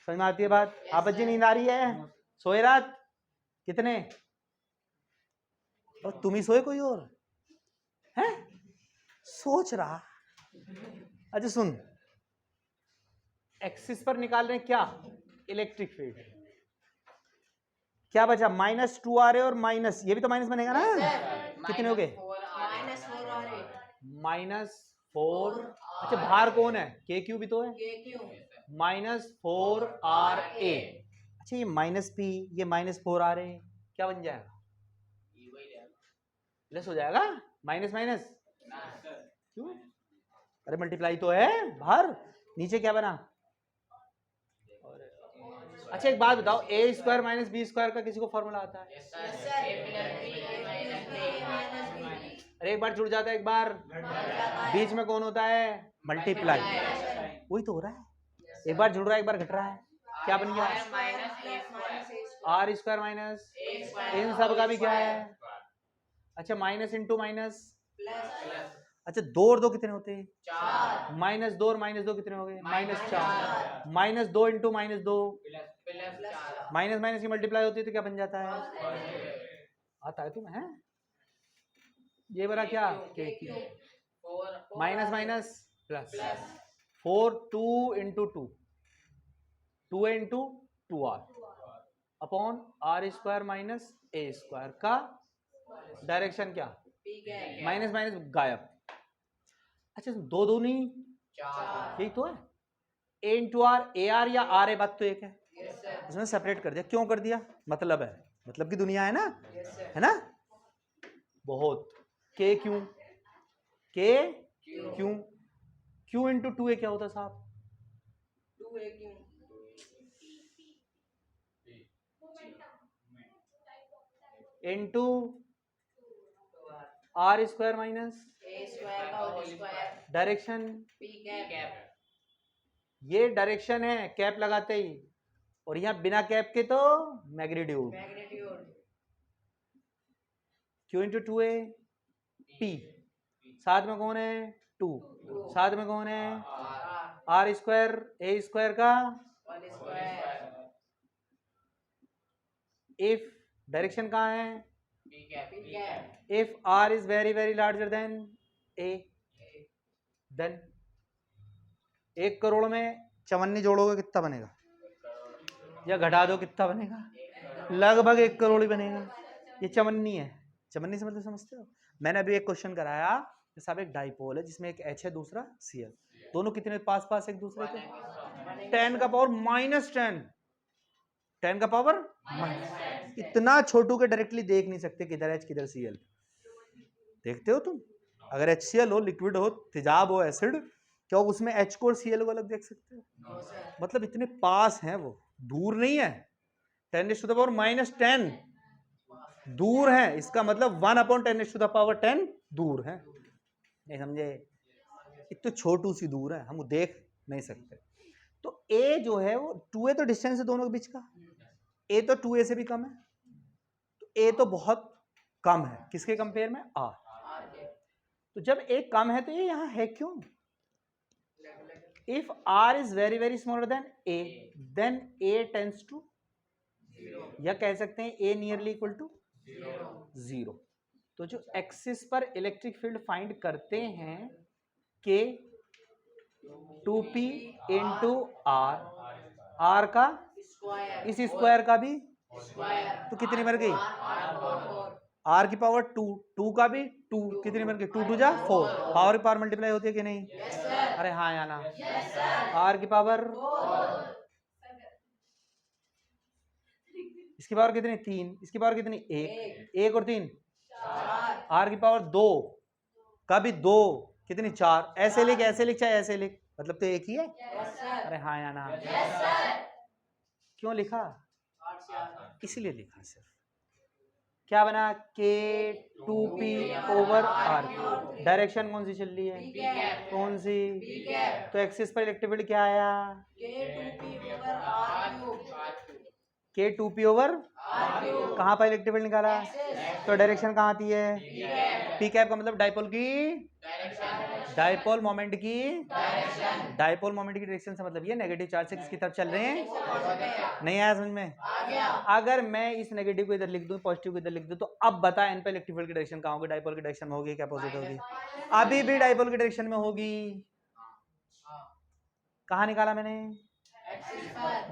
समझ में आती है बात, आप बच्ची नींद आ रही है, सोए रात कितने, और तुम ही सोए कोई और है, सोच रहा। अच्छा सुन, एक्सिस पर निकाल रहे हैं क्या, इलेक्ट्रिक फील्ड, क्या बचा, -2 आ रहे और माइनस, ये भी तो माइनस बनेगा ना, कितने हो गए, -4। अच्छा बाहर कौन है, के क्यू भी तो है, -4RA। अच्छा ये -P, ये -4RA क्या बन जाएगा, प्लस हो जाएगा, माइनस माइनस क्यों, अरे मल्टीप्लाई तो है बाहर, नीचे क्या बना। अच्छा एक बात बताओ, a square minus b square का किसी को फॉर्मूला आता है, अरे एक बार जुड़ जाता है, एक बार बीच में कौन होता है, मल्टीप्लाई, वही तो हो रहा है, एक बार जुड़ रहा है एक बार घट रहा है, क्या बन गया, आर स्क्वायर माइनस, इन सब का भी क्या है, अच्छा माइनस इंटू माइनस, अच्छा 2 और 2 कितने होते हैं, -2 और -2 कितने हो गए, -4, -2 इंटू -2, माइनस माइनस की मल्टीप्लाई होती है तो क्या बन जाता है, आता है तुम्हें, है ये बड़ा क्या, minus minus plus, 4 2 into 2, 2a into 2r upon r square minus a square का डायरेक्शन क्या, माइनस माइनस गायब। अच्छा 2 2 नहीं, यही तो है, a into r, a r या आर ए, बात तो एक है, इसमें सेपरेट कर दिया, क्यों कर दिया, मतलब है, मतलब की दुनिया है ना, है ना, बहुत, के क्यों, के क्यों, क्यू इंटू 2a क्या होता साहब, 2a क्यों, into r square minus a square का whole square, direction p cap, ये डायरेक्शन है कैप लगाते ही, और यहां बिना कैप के तो magnitude, Q into 2a P, साथ में कौन है 2, साथ में कौन है आर स्क्वायर, ए स्क्वायर का होल स्क्वायर, इफ डायरेक्शन कहाँ है, if r is very very larger than a, then 1 crore में 54 जोड़ोगे कितना बनेगा, या घटा दो कितना बनेगा, लगभग 1 करोड़ ही बनेगा, ये 54 है, 54 से मतलब समझते हो, मैंने अभी एक क्वेश्चन कराया, साहब एक डाइपोल है जिसमें एक H है दूसरा Cl, दोनों कितने पास पास एक दूसरे के, 10 का पावर -10, 10 का पावर माइनस, इतना छोटू के डायरेक्टली देख नहीं सकते किधर H किधर Cl, देखते हो तुम, अगर HCl हो, लिक्विड हो, तेजाब हो, एसिड, क्या उसमें H को और Cl को अलग देख सकते हो, मतलब इतने पास हैं वो, दूर नहीं है, 10⁻⁻10 दूर है, इसका मतलब 1/10⁻10 दूर है, नहीं समझे, इतने छोटू सी दूर है, हम देख नहीं सकते। तो A जो है वो 2a तो डिस्टेंस है दोनों के बीच का, A तो 2a से भी कम है, तो A तो बहुत कम है किसके कंपेयर में, R, तो जब A कम है तो ये यहां है क्यों, if R is very very smaller than A, then A tends to, या कह सकते हैं A नियरली इक्वल टू 0, तो जो एक्सिस पर इलेक्ट्रिक फील्ड फाइंड करते हैं के 2p इंटू आर का इस स्क्वायर का भी तो कितनी बन गई आर की पावर 2 का भी 2 कितनी बन गई 2 2 जा 4 पावर की पावर मल्टीप्लाई होती है कि नहीं? अरे हाँ या ना? आर की पावर इसकी पावर कितनी 3 इसकी पावर कितनी 1 और 3 आर की पावर 2 का भी 2 कितनी 4 ऐसे लिख चाहे ऐसे लिख मतलब तो एक ही है। अरे हाँ या ना? क्यों लिखा? इसलिए लिखा सिर्फ। क्या बना के 2p ओवर आर डायरेक्शन कौन सी चल रही है कौन सी तो एक्सिस पर इलेक्ट्रिक फील्ड क्या आया के 2p ओवर कहाँ पर इलेक्ट्रिक फील्ड निकाला तो डायरेक्शन कहाँ आती है पी कैप का मतलब डाइपोल मोमेंट की डायरेक्शन से मतलब ये नेगेटिव चार्ज से किसकी तरफ चल रहे हैं नहीं आया समझ में अगर मैं इस नेगेटिव को इधर लिख दूं पॉजिटिव को इधर लिख दूं तो अब बता इन पे इलेक्ट्रिक फील्ड की डायरेक्शन कहाँ होगी डाइपोल की डायरेक्शन में होगी क्या पॉजिटिव होगी अभी भी डाइपोल की डायरेक्शन में होगी कहाँ निकाला मैंने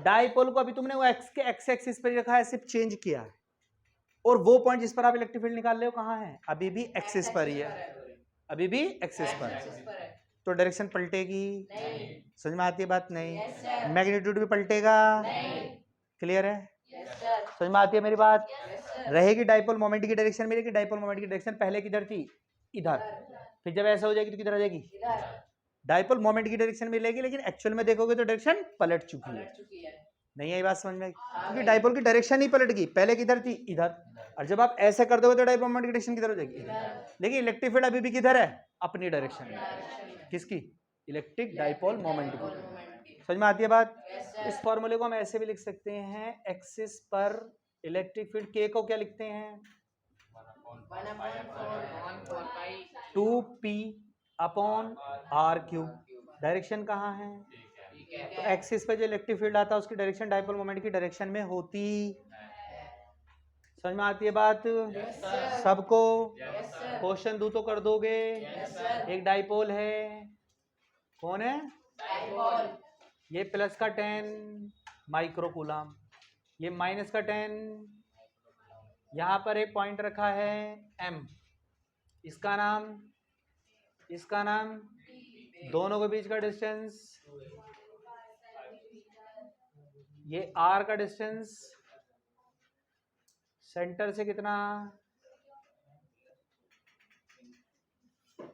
डाइपोल को अभी तुमने वो एक्स एक्सिस पर रखा है सिर्फ चेंज किया है और वो पॉइंट जिस पर आप इलेक्ट्रिक फील्ड निकाल रहे हो कहाँ है अभी भी एक्सिस पर ही है अभी भी एक्सिस पर तो डायरेक्शन पलटेगी समझ में आती है बात नहीं मैग्नीट्यूड भी पलटेगा क्लियर है समझ में आती है मेरी बात रहेगी डाइपोल मोमेंट की डायरेक्शन में रहेगी डाइपोल मोमेंट की डायरेक्शन पहले किधर थी इधर फिर जब ऐसा हो जाएगी तो किधर आ जाएगी डाइपोल मोमेंट की डायरेक्शन में मिलेगी लेकिन एक्चुअल में देखोगे तो डायरेक्शन पलट चुकी है नहीं आई बात समझ में क्योंकि डाइपोल की डायरेक्शन ही पलट गई पहले किधर थी इधर और जब आप ऐसे कर दोगे तो डाइपोल मोमेंट की डायरेक्शन किधर हो जाएगी लेकिन इलेक्ट्रिक फील्ड अभी भी किधर है अपनी डायरेक्शन में किसकी इलेक्ट्रिक डाइपोल मोमेंट की समझ में आती है बात इस फॉर्मूले को हम ऐसे भी लिख सकते हैं एक्सिस पर इलेक्ट्रिक फील्ड के को क्या लिखते हैं 2p upon r cube direction कहाँ है तो एक्सिस पे जो इलेक्ट्रिक फील्ड आता है उसकी डायरेक्शन डाइपोल मोमेंट की डायरेक्शन में होती समझ में आती है बात सबको क्वेश्चन दो तो कर दोगे एक डाइपोल है कौन है ये प्लस का 10 माइक्रो कूलम ये माइनस का 10 यहाँ पर एक पॉइंट रखा है m इसका नाम दोनों के बीच का डिस्टेंस ये r का डिस्टेंस सेंटर से कितना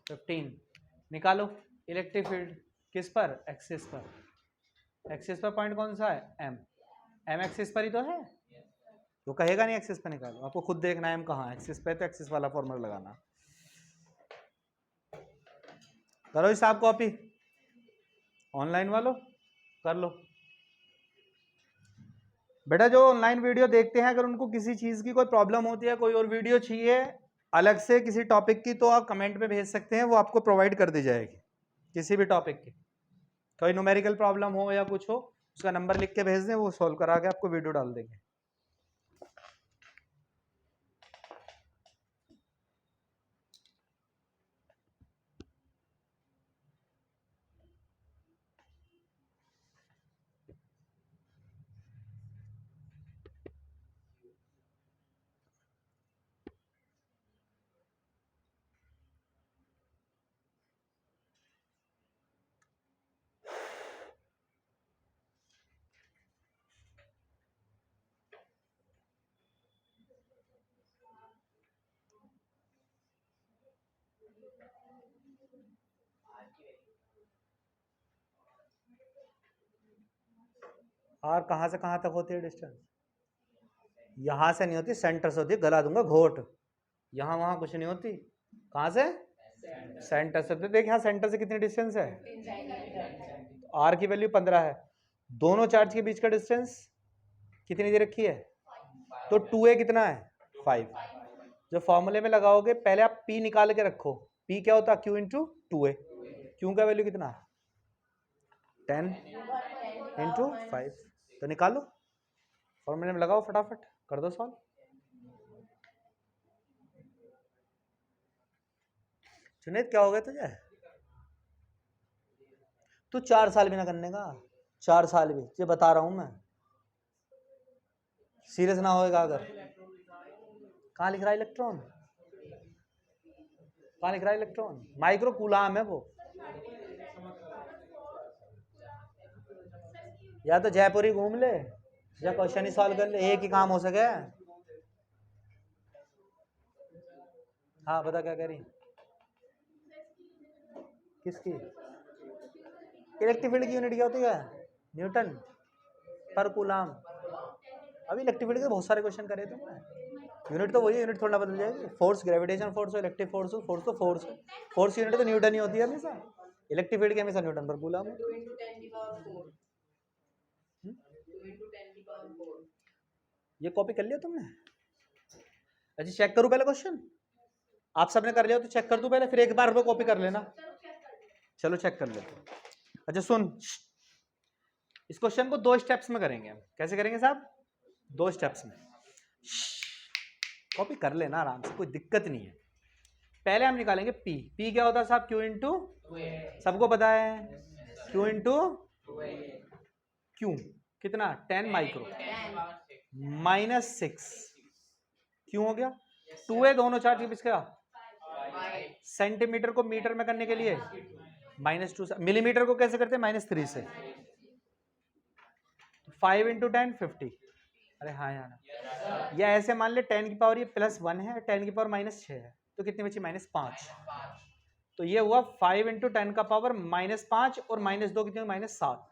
15 निकालो इलेक्ट्रिक फील्ड किस पर एक्सिस पर पॉइंट कौन सा है m एक्सिस पर ही तो है तो कहेगा नहीं एक्सिस पे निकालो आपको खुद देखना है m कहाँ एक्सिस पे तो एक्सिस वाला फॉर्मूला लगाना करो हिसाब कॉपी ऑनलाइन वालों कर लो बेटा जो ऑनलाइन वीडियो देखते हैं अगर उनको किसी चीज़ की कोई प्रॉब्लम होती है कोई और वीडियो चाहिए अलग से किसी टॉपिक की तो आप कमेंट में भेज सकते हैं वो आपको प्रोवाइड कर दी जाएगी किसी भी टॉपिक की कोई न्यूमेरिकल प्रॉब्लम हो या कुछ हो उसका नंबर लिख के भेज दें वो सॉल्व करा के आपको वीडियो डाल देंगे और कहाँ से कहाँ तक होती है डिस्टेंस यहाँ से नहीं होती सेंटर से होती है गला दूंगा घोट यहाँ वहाँ कुछ नहीं होती कहाँ से सेंटर से तो देख यहाँ सेंटर से कितनी डिस्टेंस है आर की वैल्यू 15 है दोनों चार्ज के बीच का डिस्टेंस कितनी दे रखी है तो 2a कितना है 5 जो फॉर्मूले में लगाओगे पहले आप p निकाल के रखो p क्या होता है q इंटू 2a q का वैल्यू कितना 10 इंटू 5 तो निकालो फॉर्मूले में लगाओ फटाफट कर दो सॉल्व जुनेद क्या हो गया तुझे? तू 4 साल भी ना करने का, 4 साल भी, ये बता रहा हूं मैं, सीरियस ना होएगा अगर। कहाँ लिख रहा है इलेक्ट्रॉन? कहाँ लिख रहा है इलेक्ट्रॉन? माइक्रो कूलाम है वो। या तो जयपुर ही घूम ले या क्वेश्चन ही सॉल्व कर ले, एक ही काम हो सके। हाँ बता क्या कह रही? किसकी? इलेक्ट्रिक फील्ड की यूनिट क्या होती है? न्यूटन पर कूलाम। अभी इलेक्ट्रिक फील्ड के बहुत सारे क्वेश्चन करे तुमने, यूनिट तो वही है, यूनिट थोड़ा बदल जाएगी। फोर्स ग्रेविटेशन फोर्स हो, इलेक्ट्रिक फोर्स हो, फोर्स तो फोर्स है, फोर्स यूनिट तो न्यूटन ही होती है हमेशा। इलेक्ट्रिक फील्ड की हमेशा न्यूटन पर कूलाम। ये कॉपी कर लिया तुमने? अच्छा चेक करूं पहले क्वेश्चन, आप सबने कर लिया तो चेक कर दूं पहले, फिर एक बार वो कॉपी कर लेना। चलो चेक कर लेते। अच्छा सुन, इस क्वेश्चन को 2 स्टेप्स में करेंगे हम। कैसे करेंगे साहब? 2 स्टेप्स में। कॉपी कर लेना आराम से, कोई दिक्कत नहीं है। पहले हम निकालेंगे P। P क्या होता है साहब? Q इंटू, सबको पता है, Q इंटू Q कितना? 10 माइक्रो -6 क्यों हो गया? 2 है दोनों चार्ज के बीच का। सेंटीमीटर को मीटर में करने के लिए -2 से, मिलीमीटर को कैसे करते हैं? -3 से। 5 इंटू 10 50। अरे हाँ यार, या ऐसे मान ले 10 की पावर ये +1 है, 10 की पावर -6 है, तो कितनी बची? -5। तो ये हुआ 5 इंटू 10 का पावर -5 और -2 कितने? -7।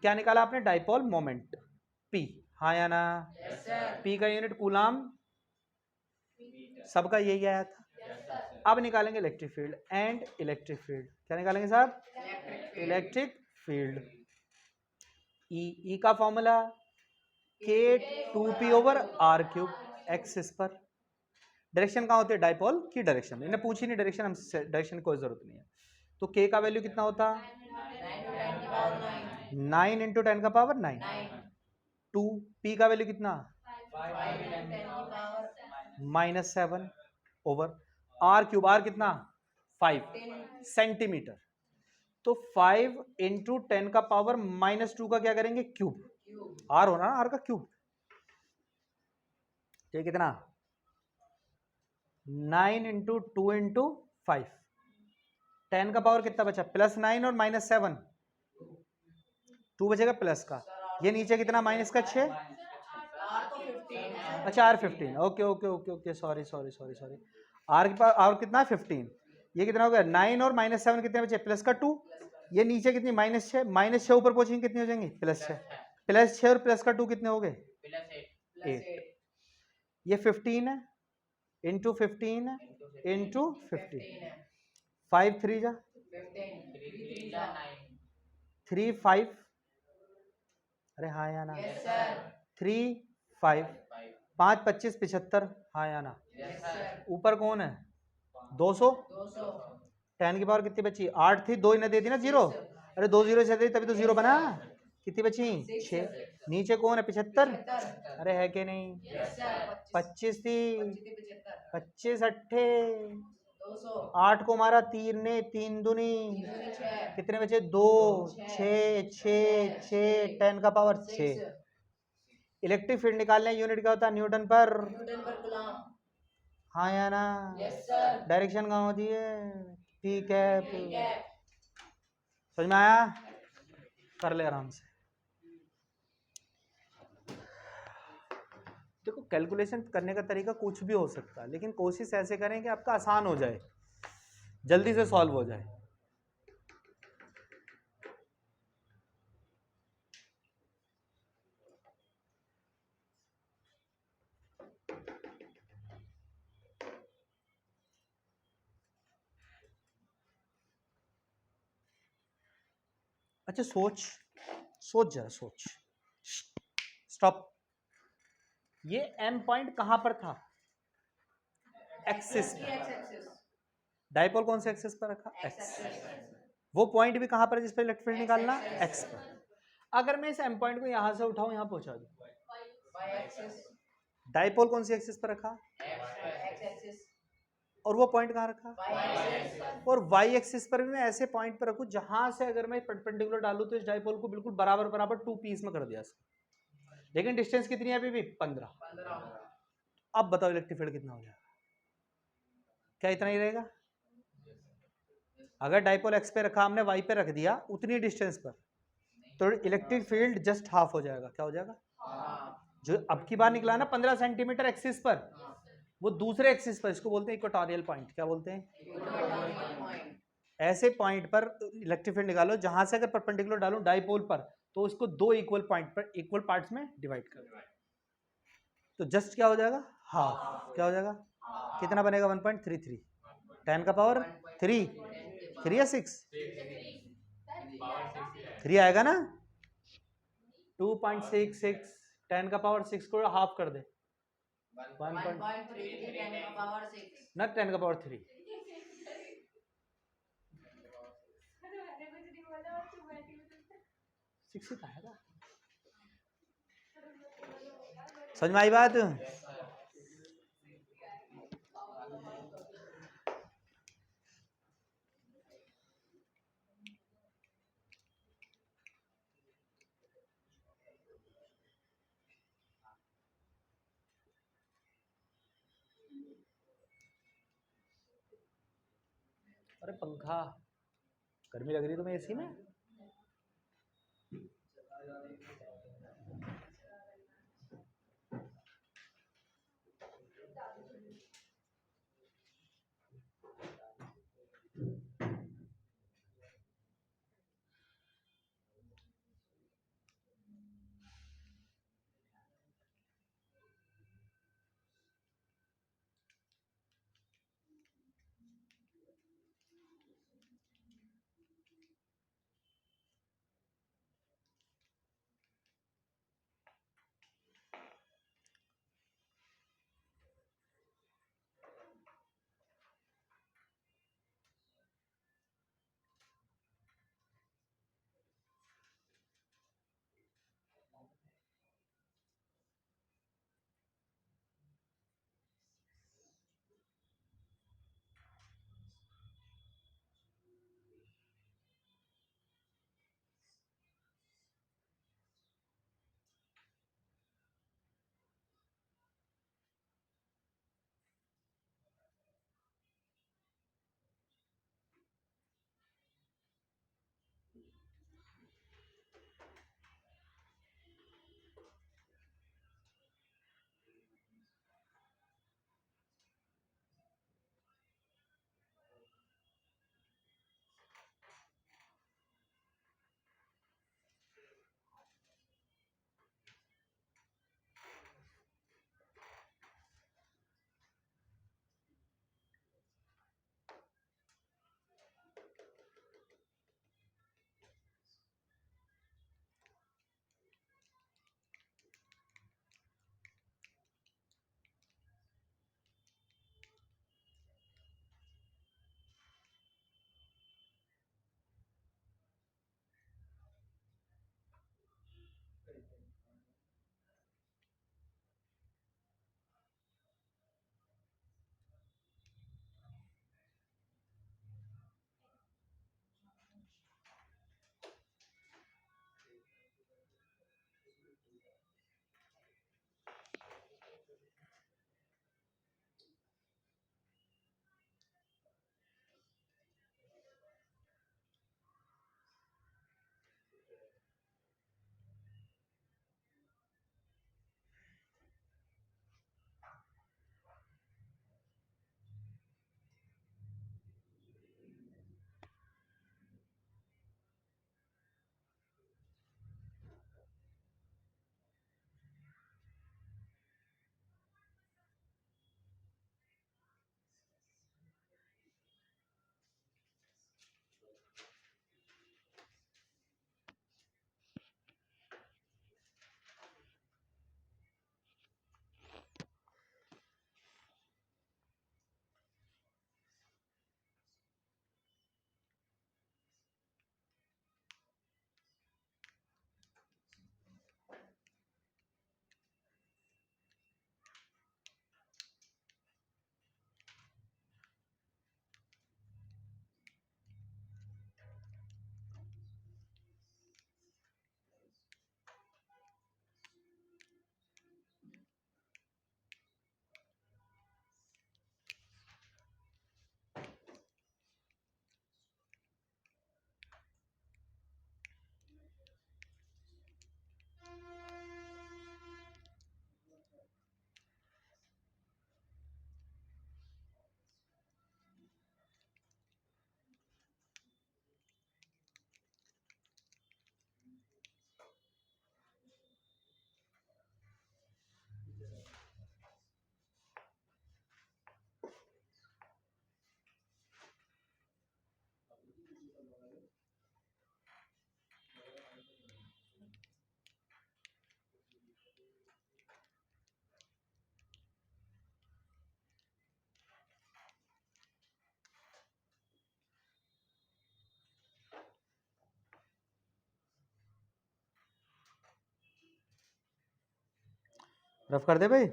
क्या निकाला आपने? Dipole moment P। हाँ या ना? P का यूनिट कूलाम, सबका यही आया था। अब निकालेंगे electric field and electric field. क्या निकालेंगे साहब? Electric field. E का फॉर्मूला K2P/r3 एक्सिस पर। डायरेक्शन कहाँ होती है? डाइपोल की डायरेक्शन। इन्हें पूछी नहीं डायरेक्शन, हम डायरेक्शन की कोई जरूरत नहीं है। तो K का वैल्यू कितना होता? 9 इंटू 10 का पावर 9। 2 P का वैल्यू कितना? -7 ओवर r3। r कितना? 5 सेंटीमीटर। तो 5 इंटू 10 का पावर -2 का क्या करेंगे? क्यूब। r होना ना, r का क्यूब। ये कितना? 9 इंटू 2 इंटू 5। 10 का पावर कितना बचा? +9 और -7, 2 बचेगा प्लस का। ये नीचे कितना? माइनस का 6। अच्छा R15, okay okay okay okay, sorry sorry sorry sorry. R के पास और कितना? 15। ये कितना हो गया? 9 और -7 कितने बचे? प्लस का 2। ये नीचे कितनी? -6। -6 ऊपर पहुंचेंगे कितनी हो जाएंगी? +6। +6 और प्लस का 2 कितने हो गए? 8। ये 15 है इंटू 15 है इंटू 15। 5 3 जा 3 5। अरे हाँ या ना? 3 5 5 25 75। हाँ या ना? ऊपर कौन है? 200। 10 की पावर कितनी बची? 8 थी, 2 इन्हें दे दी ना 0। अरे 2 0 से दी तभी तो 0 बना। कितनी बची? 6। नीचे कौन है? 75। अरे है कि नहीं? 25 थी, 25 अट्ठे 8 को मारा 3 ने, 3 दूनी कितने बचे? 2 6 6 6 10 का पावर 6। इलेक्ट्रिक फील्ड निकालने यूनिट क्या होता है? न्यूटन पर कूलम। हाँ या ना? डायरेक्शन कहाँ होती है? ठीक है, समझ में आया? कर ले आराम से। देखो कैलकुलेशन करने का तरीका कुछ भी हो सकता है, लेकिन कोशिश ऐसे करें कि आपका आसान हो जाए, जल्दी से सॉल्व हो जाए। अच्छा सोच, सोच जरा सोच, स्टॉप। ये एम पॉइंट कहां पर था? एक्सिस पर। डाइपोल कौन से एक्सिस पर रखा? एक्स। वो पॉइंट भी कहां पर है जिस पर इलेक्ट्रिक फील्ड निकालना? एक्स पर। अगर मैं इस एम पॉइंट को यहां से उठाऊं, यहां पहुंचा दूं, डाइपोल कौन सी एक्सिस पर रखा? और वो पॉइंट कहाँ रखा, और वाई एक्सिस पर भी मैं ऐसे पॉइंट पर रखूं जहां से अगर मैं परपेंडिकुलर डालूं तो इस डाइपोल को बिल्कुल बराबर बराबर 2 पीस में कर दिया इसको। लेकिन डिस्टेंस कितनी है अभी भी 15। अब बताओ इलेक्ट्रिक फील्ड कितना हो जाएगा, क्या इतना ही रहेगा? अगर डाइपोल एक्स पे रखा हमने वाई पे रख दिया उतनी डिस्टेंस पर, तो इलेक्ट्रिक फील्ड जस्ट हाफ हो जाएगा। क्या हो जाएगा? जो अब की बार निकला ना 15 सेंटीमीटर एक्सिस पर, वो दूसरे एक्सिस पर, इसको बोलते हैं इक्वेटोरियल पॉइंट। क्या बोलते हैं? ऐसे पॉइंट पर इलेक्ट्रिक फील्ड निकालो जहां से अगर परपेंडिकुलर डालूं डाइपोल पर तो उसको दो इक्वल पॉइंट पर इक्वल पार्ट्स में डिवाइड कर दो, तो जस्ट क्या हो जाएगा? हाफ। क्या हो जाएगा? कितना बनेगा? 1.33 10 का पावर 3, 3 या 6, 3 आएगा ना। 2.66 10 का पावर 6 को हाफ कर दे, 1.33 10 का पावर 6 ना 10 का पावर 3। सिक्स ही आएगा। समझ में आई बात? अरे पंखा, गर्मी लग रही है तुम्हें एसी में? रफ कर दे भाई।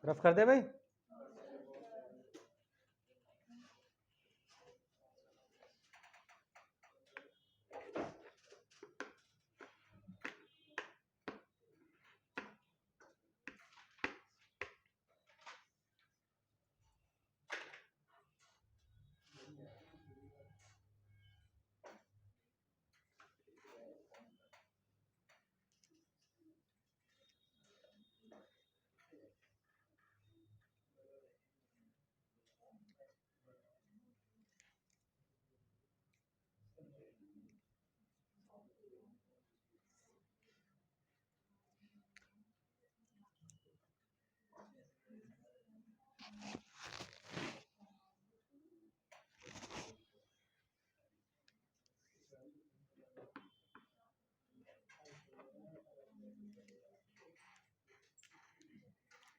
रफ कर दे भाई।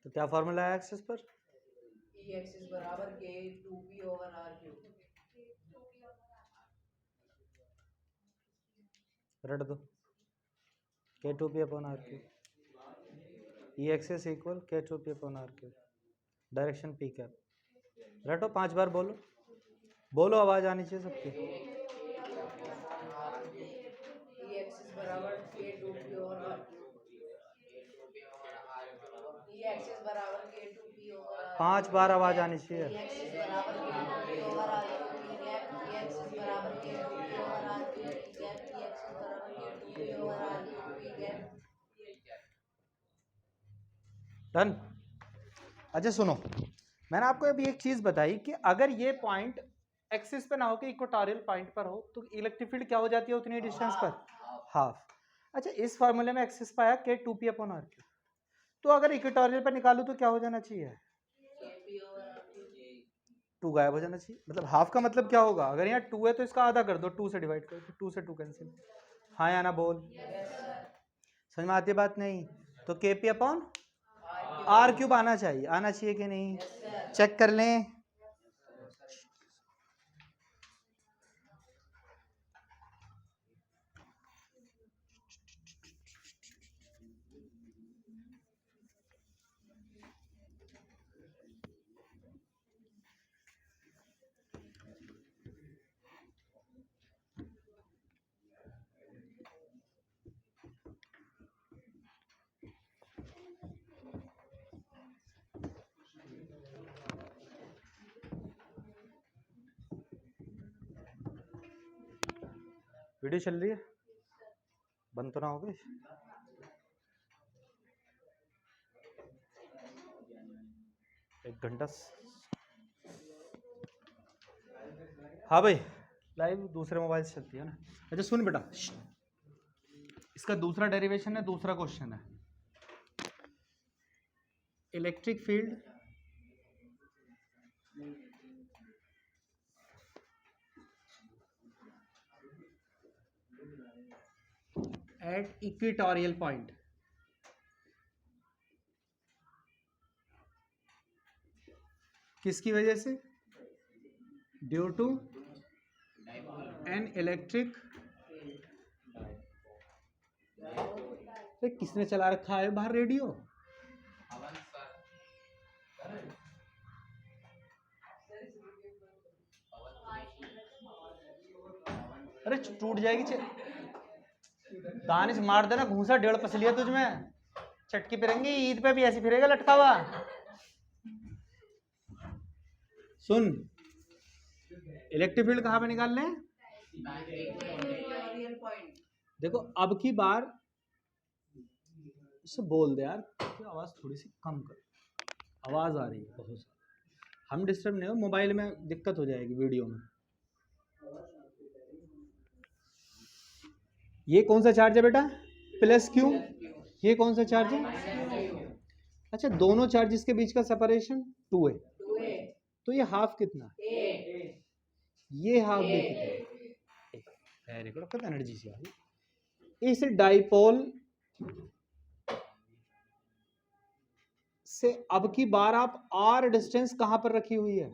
तो क्या फॉर्मूला है एक्सिस पर? ई एक्सिस बराबर के 2p ओवर आर क्यूब। रट दो k 2p upon r cube. E axis equal k 2p upon r cube. Direction p cap. रटो 5 बार बोलो, बोलो आवाज आनी चाहिए सबकी। ई एक्सिस बराबर के 2p over r cube. E axis बराबर के 2p ओवर आर। 5 बार आवाज आनी चाहिए। ई एक्सिस बराबर के 2p over r cube. E axis बराबर के 2p over r cube. E axis बराबर के 2p over r cube. Done. अच्छा सुनो, मैंने आपको अभी एक चीज बताई कि अगर ये पॉइंट एक्सिस पे ना हो के इक्वेटोरियल पॉइंट पर हो तो इलेक्ट्रिक फील्ड क्या हो जाती है उतनी डिस्टेंस पर? हाफ। अच्छा इस फॉर्मूले में एक्सिस पाया के 2p अपॉन आर क्यूब, तो अगर इक्वेटोरियल पर निकालूं तो क्या हो जाना चाहिए? 2 गायब हो जाना चाहिए। मतलब हाफ का मतलब क्या होगा? अगर यहाँ 2 है तो इसका आधा कर दो, 2 से डिवाइड कर दो, 2 से 2 कैंसिल। हाँ या ना बोल? समझ में आती है बात? नहीं तो kp अपॉन आर क्यूब आना चाहिए। आना चाहिए कि नहीं? चेक कर लें। वीडियो चल रही है? बंद तो ना हो गई? एक घंटा। हाँ भाई लाइव दूसरे मोबाइल से चलती है ना। अच्छा सुन बेटा, इसका दूसरा डेरिवेशन है, दूसरा क्वेश्चन है। Electric field eight equatorial point किसकी वजह से? ड्यू टू एन इलेक्ट्रिक, अरे किसने चला रखा है बाहर रेडियो? अरे टूट जाएगी। दानिश मार देना घूसा, 1.5 पसलिया तुझ में चटकी फिरेंगी, ईद पे भी ऐसी फिरेगा लटका हुआ। सुन, इलेक्ट्रिक फील्ड कहाँ पे निकालने हैं? देखो अब की बार उससे बोल दे यार कि आवाज थोड़ी सी कम कर, आवाज आ रही है बहुत सारी। हम डिस्टर्ब नहीं हो, मोबाइल में दिक्कत हो जाएगी वीडियो में। ये कौन सा चार्ज है बेटा? Plus Q. ये कौन सा चार्ज है? अच्छा, दोनों चार्जेस के बीच का सेपरेशन 2 है, तो ये हाफ कितना? ये हाफ भी कितना? वेरी गुड, कितना एनर्जी से आ रही। इस डाइपोल से अब की बार आप आर डिस्टेंस कहां पर रखी हुई है?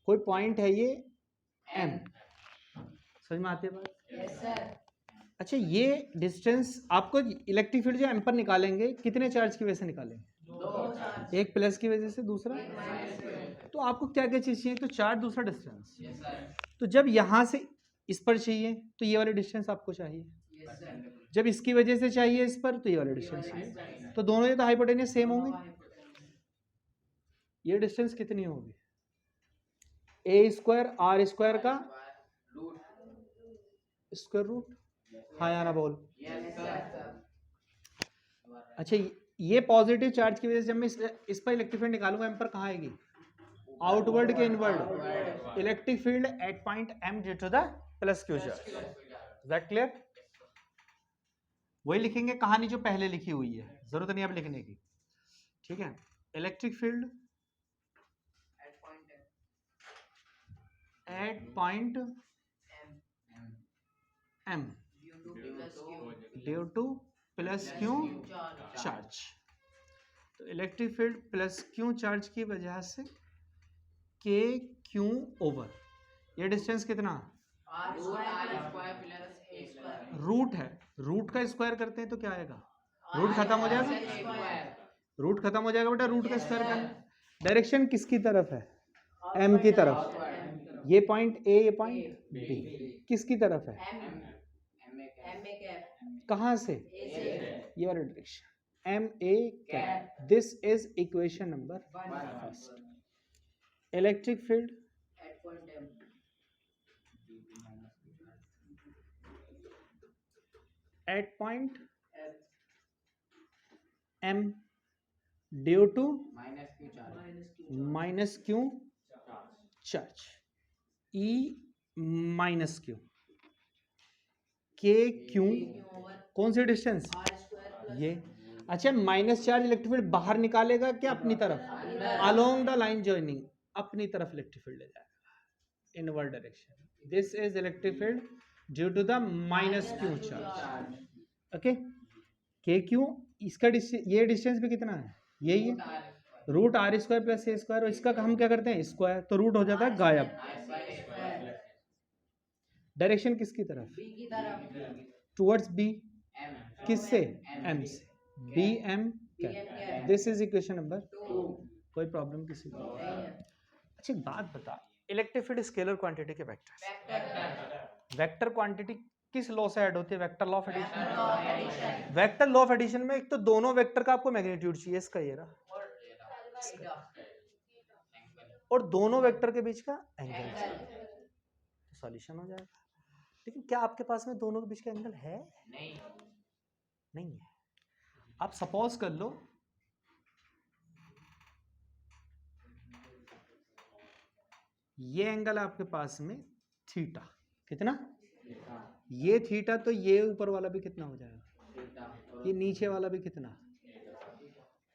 कोई पॉइंट है ये एम, समझ में आती है बात? Yes sir. अच्छा, ये डिस्टेंस आपको इलेक्ट्रिक फील्ड जो एम पर निकालेंगे, कितने चार्ज की वजह से निकालेंगे? 2 चार्ज। एक प्लस की वजह से, दूसरा। तो आपको क्या क्या चीज चाहिए? तो चार्ज, दूसरा डिस्टेंस। तो जब यहां से इस पर चाहिए तो ये वाले डिस्टेंस आपको चाहिए, जब इसकी वजह से चाहिए इस पर तो ये वाले डिस्टेंस चाहिए। तो दोनों ये तो हाइपोटेनियस सेम होंगे। ये डिस्टेंस कितनी होगी? ए स्क्वायर आर स्क्वायर का स्क्वायर रूट। हाँ या ना बोल। अच्छा, ये पॉजिटिव चार्ज की वजह से जब मैं इस पर इलेक्ट्रिक फील्ड निकालूंगा, एम पर कहाँ आएगी? आउटवर्ड के inward. Electric field at point M due to the plus q charge. That clear? वही लिखेंगे कहानी जो पहले लिखी हुई है, जरूरत नहीं अब लिखने की, ठीक है? Electric field at point M due to plus q charge. तो electric field plus q charge की वजह से के क्यू ओवर, ये डिस्टेंस कितना? रूट है, रूट का स्क्वायर करते हैं तो क्या आएगा? रूट खत्म हो जाएगा, रूट खत्म हो जाएगा बेटा, रूट का स्क्वायर करना। डायरेक्शन किसकी तरफ है? एम की तरफ। ये पॉइंट ए, ये पॉइंट बी किसकी तरफ है? कहां से? ये वाला direction m a cap. This is equation number first. Electric field at point M due to minus q charge, E minus q, k q, कौन सी डिस्टेंस? ये। अच्छा, माइनस चार्ज इलेक्ट्रिक फील्ड बाहर निकालेगा क्या अपनी तरफ? अलोंग द लाइन जॉइनिंग अपनी तरफ इलेक्ट्रिक फील्ड ले जाएगा, inward direction. This is electric field due to the minus q charge. Okay, k q, इसका ये डिस्टेंस भी कितना है? यही है, root r square plus a square. और इसका हम क्या करते हैं? स्क्वायर, तो रूट हो जाता है गायब। डायरेक्शन किसकी तरफ? बी की तरफ। टुवर्ड्स बी, किससे? एम से। B m cap. This is equation number 2। कोई प्रॉब्लम किसी को? अच्छा, एक बात बता, इलेक्ट्रिक फील्ड स्केलर क्वांटिटी के वेक्टर, वेक्टर क्वांटिटी किस लॉ से ऐड होती है? Vector law of addition. Vector law of addition में एक तो दोनों वेक्टर का आपको मैग्नीट्यूड चाहिए, इसका ये रहा, और दोनों वेक्टर के बीच का एंगल चाहिए, तो सॉल्यूशन हो जाएगा। लेकिन क्या आपके पास में दोनों के बीच का एंगल है? नहीं है। आप सपोज कर लो ये एंगल आपके पास में थीटा, कितना? ये थीटा, तो ये ऊपर वाला भी कितना हो जाएगा? ये नीचे वाला भी कितना?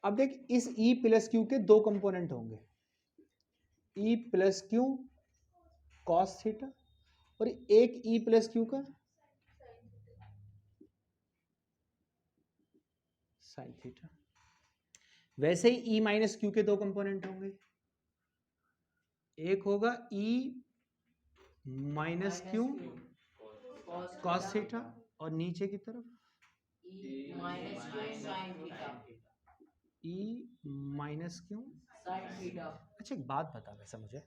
अब देख, इस E प्लस क्यू के दो कंपोनेंट होंगे, E plus Q cos theta और एक E प्लस क्यू का साइन थीटा। वैसे ही E माइनस क्यू के दो कंपोनेंट होंगे, एक होगा E minus q cos theta, और नीचे की तरफ minus q sine theta E minus q sine theta. अच्छा एक बात बता वैसे मुझे,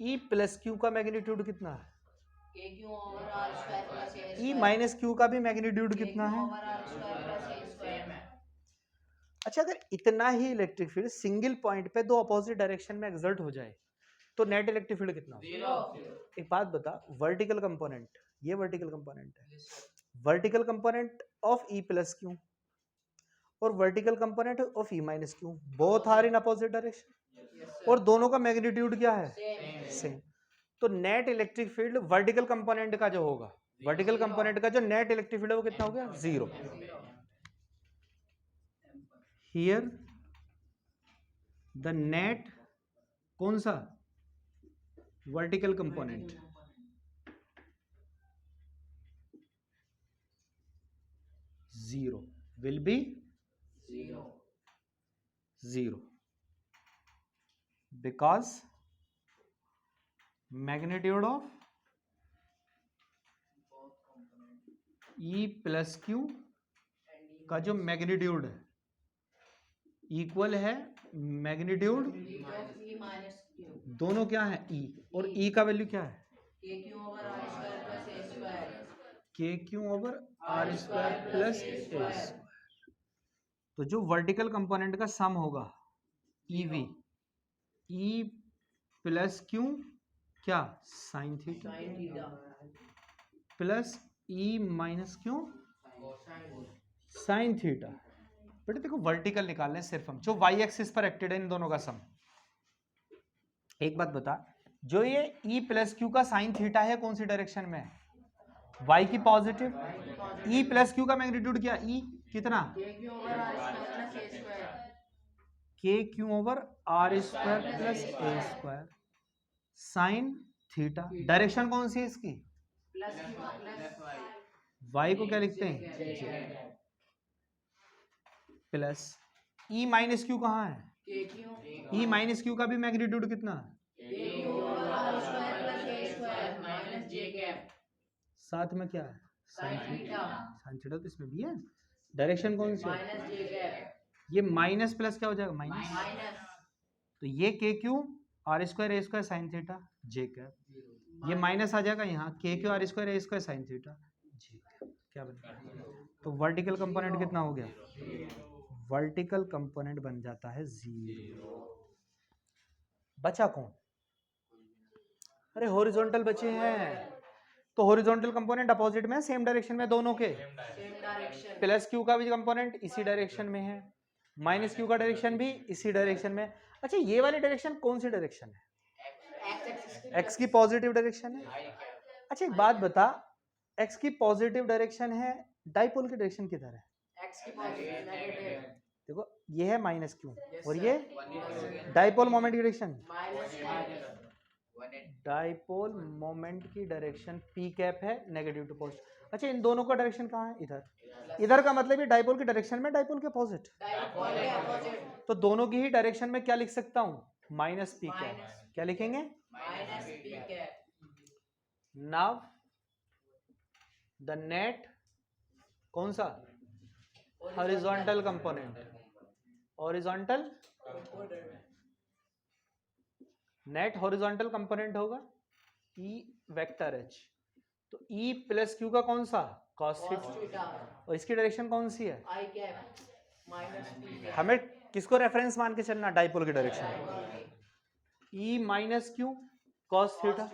ई प्लस क्यू का मैग्नीट्यूड कितना है? K q over r square plus a E minus q का भी मैग्नीट्यूड कितना है? Over r square plus a square. अच्छा अगर इतना ही इलेक्ट्रिक फील्ड सिंगल पॉइंट पे दो अपोजिट डायरेक्शन में एक्सर्ट हो जाए तो नेट इलेक्ट्रिक फील्ड कितना होगा? जीरो। एक बात बता, वर्टिकल कंपोनेंट, ये वर्टिकल कंपोनेंट है, vertical component of E plus q और vertical component of E minus q, both are in opposite direction, और दोनों का मैग्नीट्यूड क्या है? सेम। तो net electric field vertical component का जो होगा, वर्टिकल कंपोनेंट का जो नेट इलेक्ट्रिक फील्ड है वो कितना हो गया? जीरो। हियर द नेट कौन सा? Vertical component zero will be zero because magnitude of E plus q का जो मैग्नीट्यूड है इक्वल है मैग्नीट्यूड, ई माइनस क्यू दोनों क्या है? ई, और ई का वैल्यू क्या है? K q over r square plus a square. K q over r square plus a square. तो जो वर्टिकल कंपोनेंट का सम होगा E V, E plus q क्या? Sine theta sine theta plus E minus q sine theta. बेटे देखो vertical निकालने सिर्फ हम, जो वाई एक्सिस पर एक्टेड है इन दोनों का सम। एक बात बता, जो ये ई प्लस क्यू का साइन थीटा है कौन सी डायरेक्शन में? वाई की पॉजिटिव। ई प्लस क्यू का मैग्नीट्यूड क्या? ई कितना? K q over r square plus a square. K q over r square plus a square sine theta. Direction कौन सी है इसकी? प्लस प्लस वाई को क्या लिखते हैं? प्लस ई माइनस क्यू कहाँ है? K Q E minus q का भी मैग्नीट्यूड कितना? K q over r square plus a square minus j cap साथ में क्या है? साइन थीटा साइन थीटा तो इसमें भी है। डायरेक्शन कौन सी है? माइनस जे कैप ये माइनस प्लस क्या हो जाएगा? माइनस। माइनस तो ये के Q R square a square sine theta J cap, ये माइनस आ जाएगा यहाँ, के Q R square a square sine theta J cap. क्या बनेगा? तो वर्टिकल कंपोनेंट कितना हो गया? वर्टिकल कंपोनेंट बन जाता है जीरो। बचा कौन? अरे हॉरिजॉन्टल बचे हैं। तो हॉरिजॉन्टल कंपोनेंट अपोजिट में, सेम डायरेक्शन में दोनों के। सेम डायरेक्शन प्लस क्यू का भी कंपोनेंट इसी डायरेक्शन में है, माइनस क्यू का डायरेक्शन भी इसी डायरेक्शन में। अच्छा ये वाली डायरेक्शन कौन सी डायरेक्शन है? एक्स की पॉजिटिव डायरेक्शन है। अच्छा एक बात बता, एक्स की पॉजिटिव डायरेक्शन है, डाइपोल की डायरेक्शन किधर है? एक्स की पॉजिटिव नेगेटिव देखो ये है माइनस क्यू और ये डाइपोल मोमेंट की डायरेक्शन, माइनस डाइपोल मोमेंट की डायरेक्शन पी कैप है, नेगेटिव टू पॉजिटिव। अच्छा इन दोनों का डायरेक्शन कहाँ है? इधर। इधर का मतलब ये डाइपोल की डायरेक्शन में, डाइपोल के अपोजिट। डाइपोल के अपोजिट तो दोनों की ही डायरेक्शन में क्या लिख सकता हूँ? Minus p cap. क्या लिखेंगे? Minus p cap. Now the net कौन सा? Horizontal component, horizontal net horizontal component होगा ई वेक्टर एच। तो ई प्लस क्यू का कौन सा? Cos theta. और इसकी डायरेक्शन कौन सी है? I cap minus p cap. हमें किसको रेफरेंस मान के चलना? डाइपोल की direction. E minus q cos theta.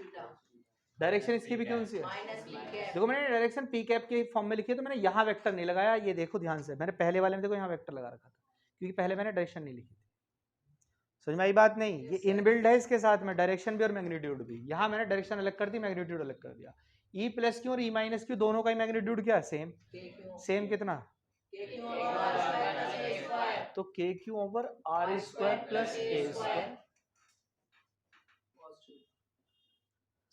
Direction इसकी भी कौन सी है? Minus p cap. देखो मैंने डायरेक्शन पी कैप के फॉर्म में लिखी है, तो मैंने यहाँ वेक्टर नहीं लगाया। ये देखो ध्यान से, मैंने पहले वाले में देखो यहाँ वेक्टर लगा रखा था, क्योंकि पहले मैंने डायरेक्शन नहीं लिखी थी। समझ में आई बात? नहीं, ये इनबिल्ड है इसके साथ में, डायरेक्शन भी और मैग्नीट्यूड भी। यहाँ मैंने डायरेक्शन अलग कर दी, मैग्नीट्यूड अलग कर दिया। ई प्लस क्यू और ई माइनस क्यू दोनों का ही मैग्नीट्यूड क्या है? सेम। सेम कितना? तो k q over r square plus a square,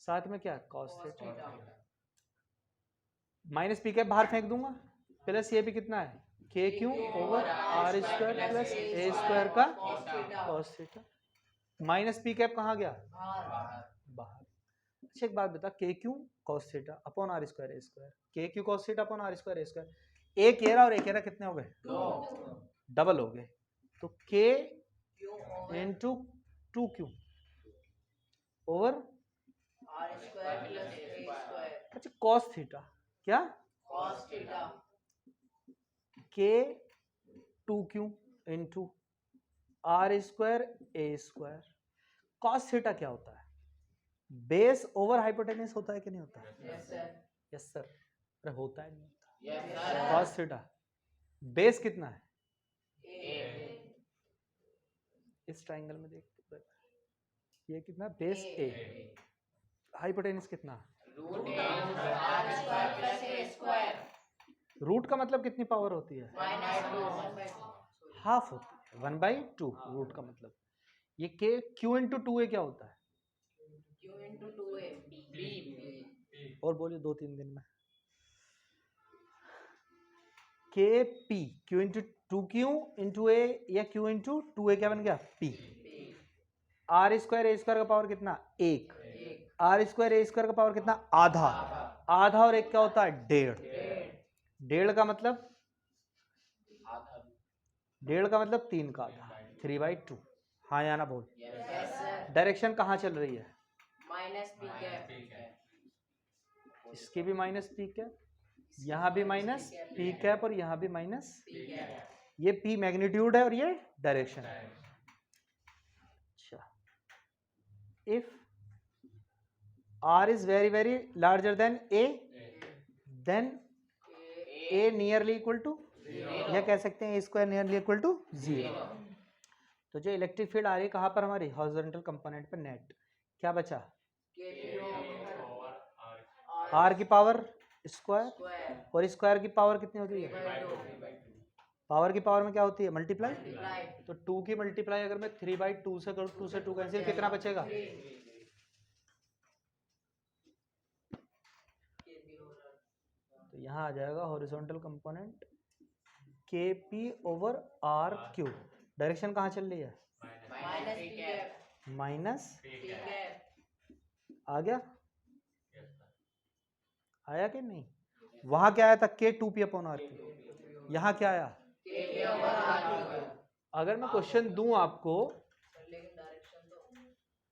साथ में क्या? Cos theta. Minus p cap बाहर फेंक दूंगा, प्लस ये भी कितना है? K q over r square plus a square का cos theta. Minus p cap कहाँ गया? बाहर। अच्छा एक बात बता, k q cos theta upon r square a square, k q cos theta upon r square a square, एक एरा और एक एरा कितने हो गए? डबल हो गए, तो k into 2q over r square plus a square अच्छा कॉस थीटा, क्या cos theta k 2q into r square a square. Cos theta क्या होता है? बेस ओवर हाइपोटेनस होता है कि नहीं होता? Yes sir yes sir. अरे होता है नहीं होता? Yes sir cos theta base कितना है? इस ट्राइंगल में देख, ये कितना बेस ए, हाइपोटेनस कितना? Root r square plus a square root का मतलब कितनी पावर होती है? -2 हाफ होती है, 1/2 रूट का मतलब। ये के क्यू इंटू 2a क्या होता है? q into 2a b और बोलिए 2-3 दिन में। K p q into 2q into a या क्यू इंटू 2a क्या बन गया? P. R square a square का पावर कितना? 1। आर स्क्वायर ए स्क्वायर का पावर कितना? आधा। आधा और एक क्या होता है? 1.5। 1.5 का मतलब 1.5 का मतलब 3 का आधा, 3/2। हाँ या ना बोल। यस सर डायरेक्शन कहाँ चल रही है? माइनस p कैप इसकी भी माइनस पी कैप, यहाँ भी माइनस पी कैप और यहाँ भी माइनस। p कैप ये पी मैग्नीट्यूड है और ये डायरेक्शन है। अच्छा, if r is very very larger than a, then a nearly equal to, या कह सकते हैं a square nearly equal to 0। तो जो इलेक्ट्रिक फील्ड आ रही है कहाँ पर हमारी? हॉरिजॉन्टल कंपोनेंट पर नेट। क्या बचा? आर की पावर स्क्वायर, स्क्वायर और स्क्वायर की पावर कितनी होती है? पावर की पावर में क्या होती है? मल्टीप्लाई। तो 2 की मल्टीप्लाई अगर मैं 3/2 से करूँ, 2 से 2 कैंसिल, कितना बचेगा? तो यहाँ आ जाएगा horizontal component k p over r q. Direction कहाँ चल रही है? Minus p cap minus. p cap आ गया? आया कि नहीं? वहां क्या आया था? के 2p अपॉन आर क्यू। यहाँ क्या आया? k ओवर r अगर मैं क्वेश्चन दूं आपको, लेकिन डायरेक्शन तो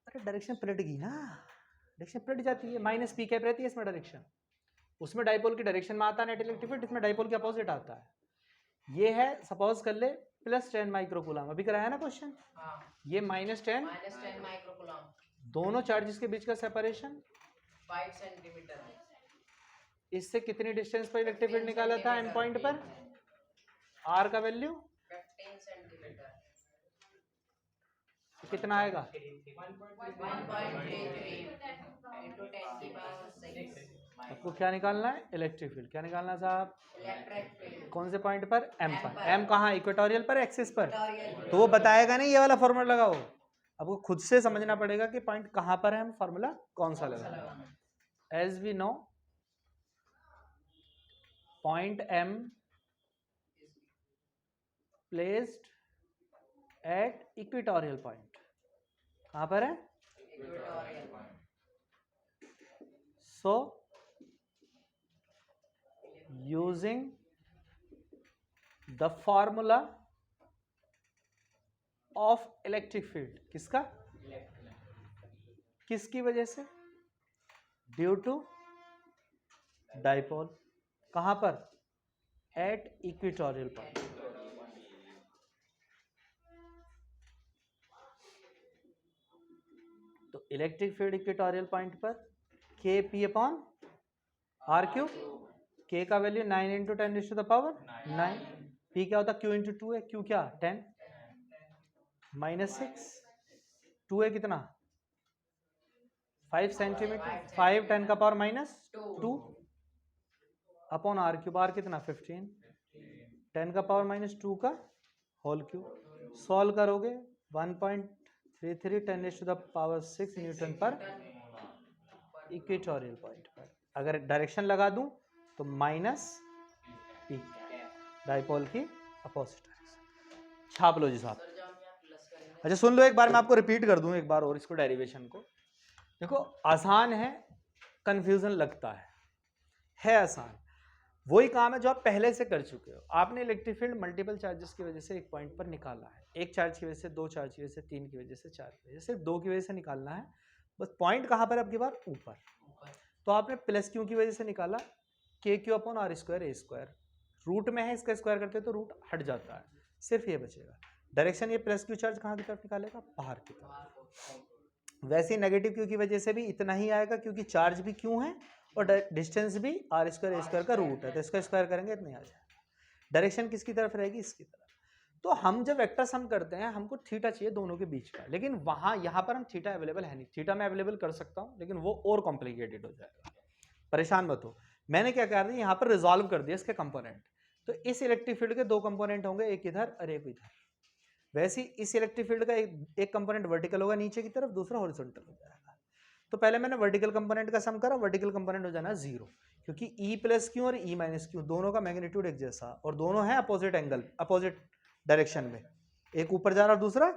अरे डायरेक्शन पलटेगी ना, डायरेक्शन पलट जाती है, माइनस पी कैप रहती है इसमें डायरेक्शन। उसमें डाइपोल की डायरेक्शन में आता है नेट इलेक्ट्रिक फील्ड, इसमें डाइपोल के अपोजिट आता है। ये है सपोज कर ले +10 माइक्रोकूलम, अभी कराया ना क्वेश्चन। हाँ ये -10, -10 माइक्रोकूलम दोनों चार्जेस के बीच का सेपरेशन। 5 सेंटीमीटर इससे कितनी डिस्टेंस पर इलेक्ट्रिक फील्ड निकाला था एम पॉइंट पर? आर का वैल्यू 15 सेंटीमीटर कितना आएगा? 1.33 into 10 की पावर 6 आपको क्या निकालना है? Electric field. क्या निकालना है साहब? इलेक्ट्रिक फील्ड कौन से पॉइंट पर? एम पर। एम कहाँ? इक्वेटोरियल पर, एक्सिस पर? इक्वेटोरियल तो वो बताएगा नहीं ये वाला फॉर्मूला लगाओ, आपको खुद से समझना पड़ेगा कि पॉइंट कहाँ पर है, हम फॉर्मूला कौन सा लगाना। As we know point m placed at equatorial point, कहाँ पर है? Equatorial so using the formula of electric field, किसका? किसकी वजह से? Due to dipole. कहां पर? At equatorial point. तो इलेक्ट्रिक फील्ड इक्वेटोरियल पॉइंट पर k P upon are Q, के का वैल्यू 9 × 10⁻⁹ 9। पी क्या होता? क्यू इंटू 2 है, क्यू क्या? 10 -6, 2 है कितना? 5 सेंटीमीटर, 5 10 का power -2 upon r cube. R कितना? 15, 10 का पावर -2 का होल क्यूब। सॉल्व करोगे 1.33 10⁻⁶ न्यूटन पर इक्वेटोरियल पॉइंट पर। अगर डायरेक्शन लगा दूं तो -p, डाइपोल की अपोजिट डायरेक्शन। छाप लो जी साहब। सर जब हम यहाँ प्लस करेंगे अच्छा सुन लो एक बार, मैं आपको रिपीट कर दूं एक बार और इसको, डेरिवेशन को। देखो आसान है, कंफ्यूजन लगता है आसान। वही काम है जो आप पहले से कर चुके हो। आपने इलेक्ट्रिक फील्ड मल्टीपल चार्जेस की वजह से एक पॉइंट पर निकाला है, एक चार्ज की वजह से, दो चार्ज की वजह से, तीन की वजह से, चार की वजह से, सिर्फ दो की वजह से निकालना है। बस पॉइंट कहाँ पर आपकी बार ऊपर। तो आपने प्लस क्यू की वजह से निकाला, k q upon r square a square, root में है, इसका स्क्वायर करते तो रूट हट जाता है, सिर्फ ये बचेगा। डायरेक्शन ये प्लस क्यू चार्ज कहाँ की तरफ निकालेगा, बाहर की तरफ। वैसे नेगेटिव क्यू की वजह से भी इतना ही आएगा, क्योंकि चार्ज भी क्यों है और डिस्टेंस भी आर स्क्वायर ए स्क्वायर का रूट है, तो इसका स्क्वायर करेंगे इतना आ जाएगा। डायरेक्शन किसकी तरफ रहेगी, इसकी तरफ। तो हम जब वेक्टर सम करते हैं हमको थीटा चाहिए दोनों के बीच का, लेकिन वहां यहाँ पर हम थीटा अवेलेबल है नहीं। थीटा मैं अवेलेबल कर सकता हूँ लेकिन वो और कॉम्प्लिकेटेड हो जाएगा, परेशान मत हो। मैंने क्या कर दिया, यहाँ पर रिजॉल्व कर दिया इसके कंपोनेंट। तो इस इलेक्ट्रिक फील्ड के दो कंपोनेंट होंगे, एक इधर और एक इधर। वैसे ही इस इलेक्ट्रिक फील्ड का एक कंपोनेंट वर्टिकल होगा नीचे की तरफ, दूसरा हॉरिजॉन्टल हो जाएगा। तो पहले मैंने वर्टिकल कंपोनेंट का सम करा, वर्टिकल कंपोनेंट हो जाना जीरो, क्योंकि ई प्लस क्यू और ई माइनस क्यू दोनों का मैग्नीट्यूड एक जैसा और दोनों है अपोजिट एंगल, अपोजिट डायरेक्शन में, एक ऊपर जा रहा और दूसरा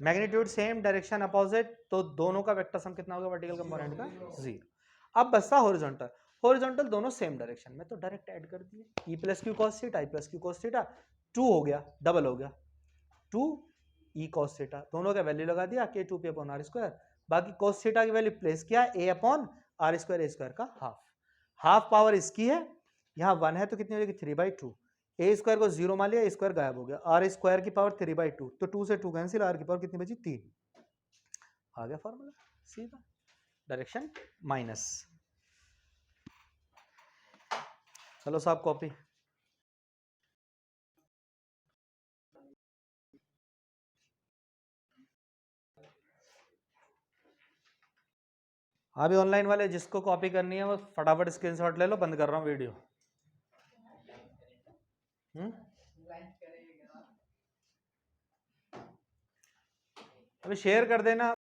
मैग्नीट्यूड सेम, डायरेक्शन अपोजिट, तो दोनों का वेक्टर सम कितना होगा वर्टिकल कंपोनेंट का, जीरो। अब बचता हॉरिजॉन्टल, हॉरिजॉन्टल दोनों सेम डायरेक्शन में, तो डायरेक्ट ऐड कर दिए, ई प्लस क्यू कॉस थीटा, ई प्लस क्यू कॉस थीटा, 2 हो गया, डबल हो गया, 2 ई कॉस थीटा, दोनों का वैल्यू लगा दिया, k 2 p upon r square. बाकी कॉस थीटा की वैल्यू प्लेस किया, a upon r square, a square का हाफ, हाफ पावर इसकी है, यहाँ 1 है तो कितनी हो जाएगी 3/2, ए स्क्वायर को 0 मान लिया, ए स्क्वायर गायब हो गया, आर स्क्वायर की पावर 3/2, तो 2 से 2 कैंसिल, आर की पावर कितनी बची 3, आ गया फॉर्मूला सीधा, डायरेक्शन माइनस। चलो साहब कॉपी। अभी ऑनलाइन वाले जिसको कॉपी करनी है वो फटाफट स्क्रीनशॉट ले लो, बंद कर रहा हूँ वीडियो। अभी शेयर कर देना।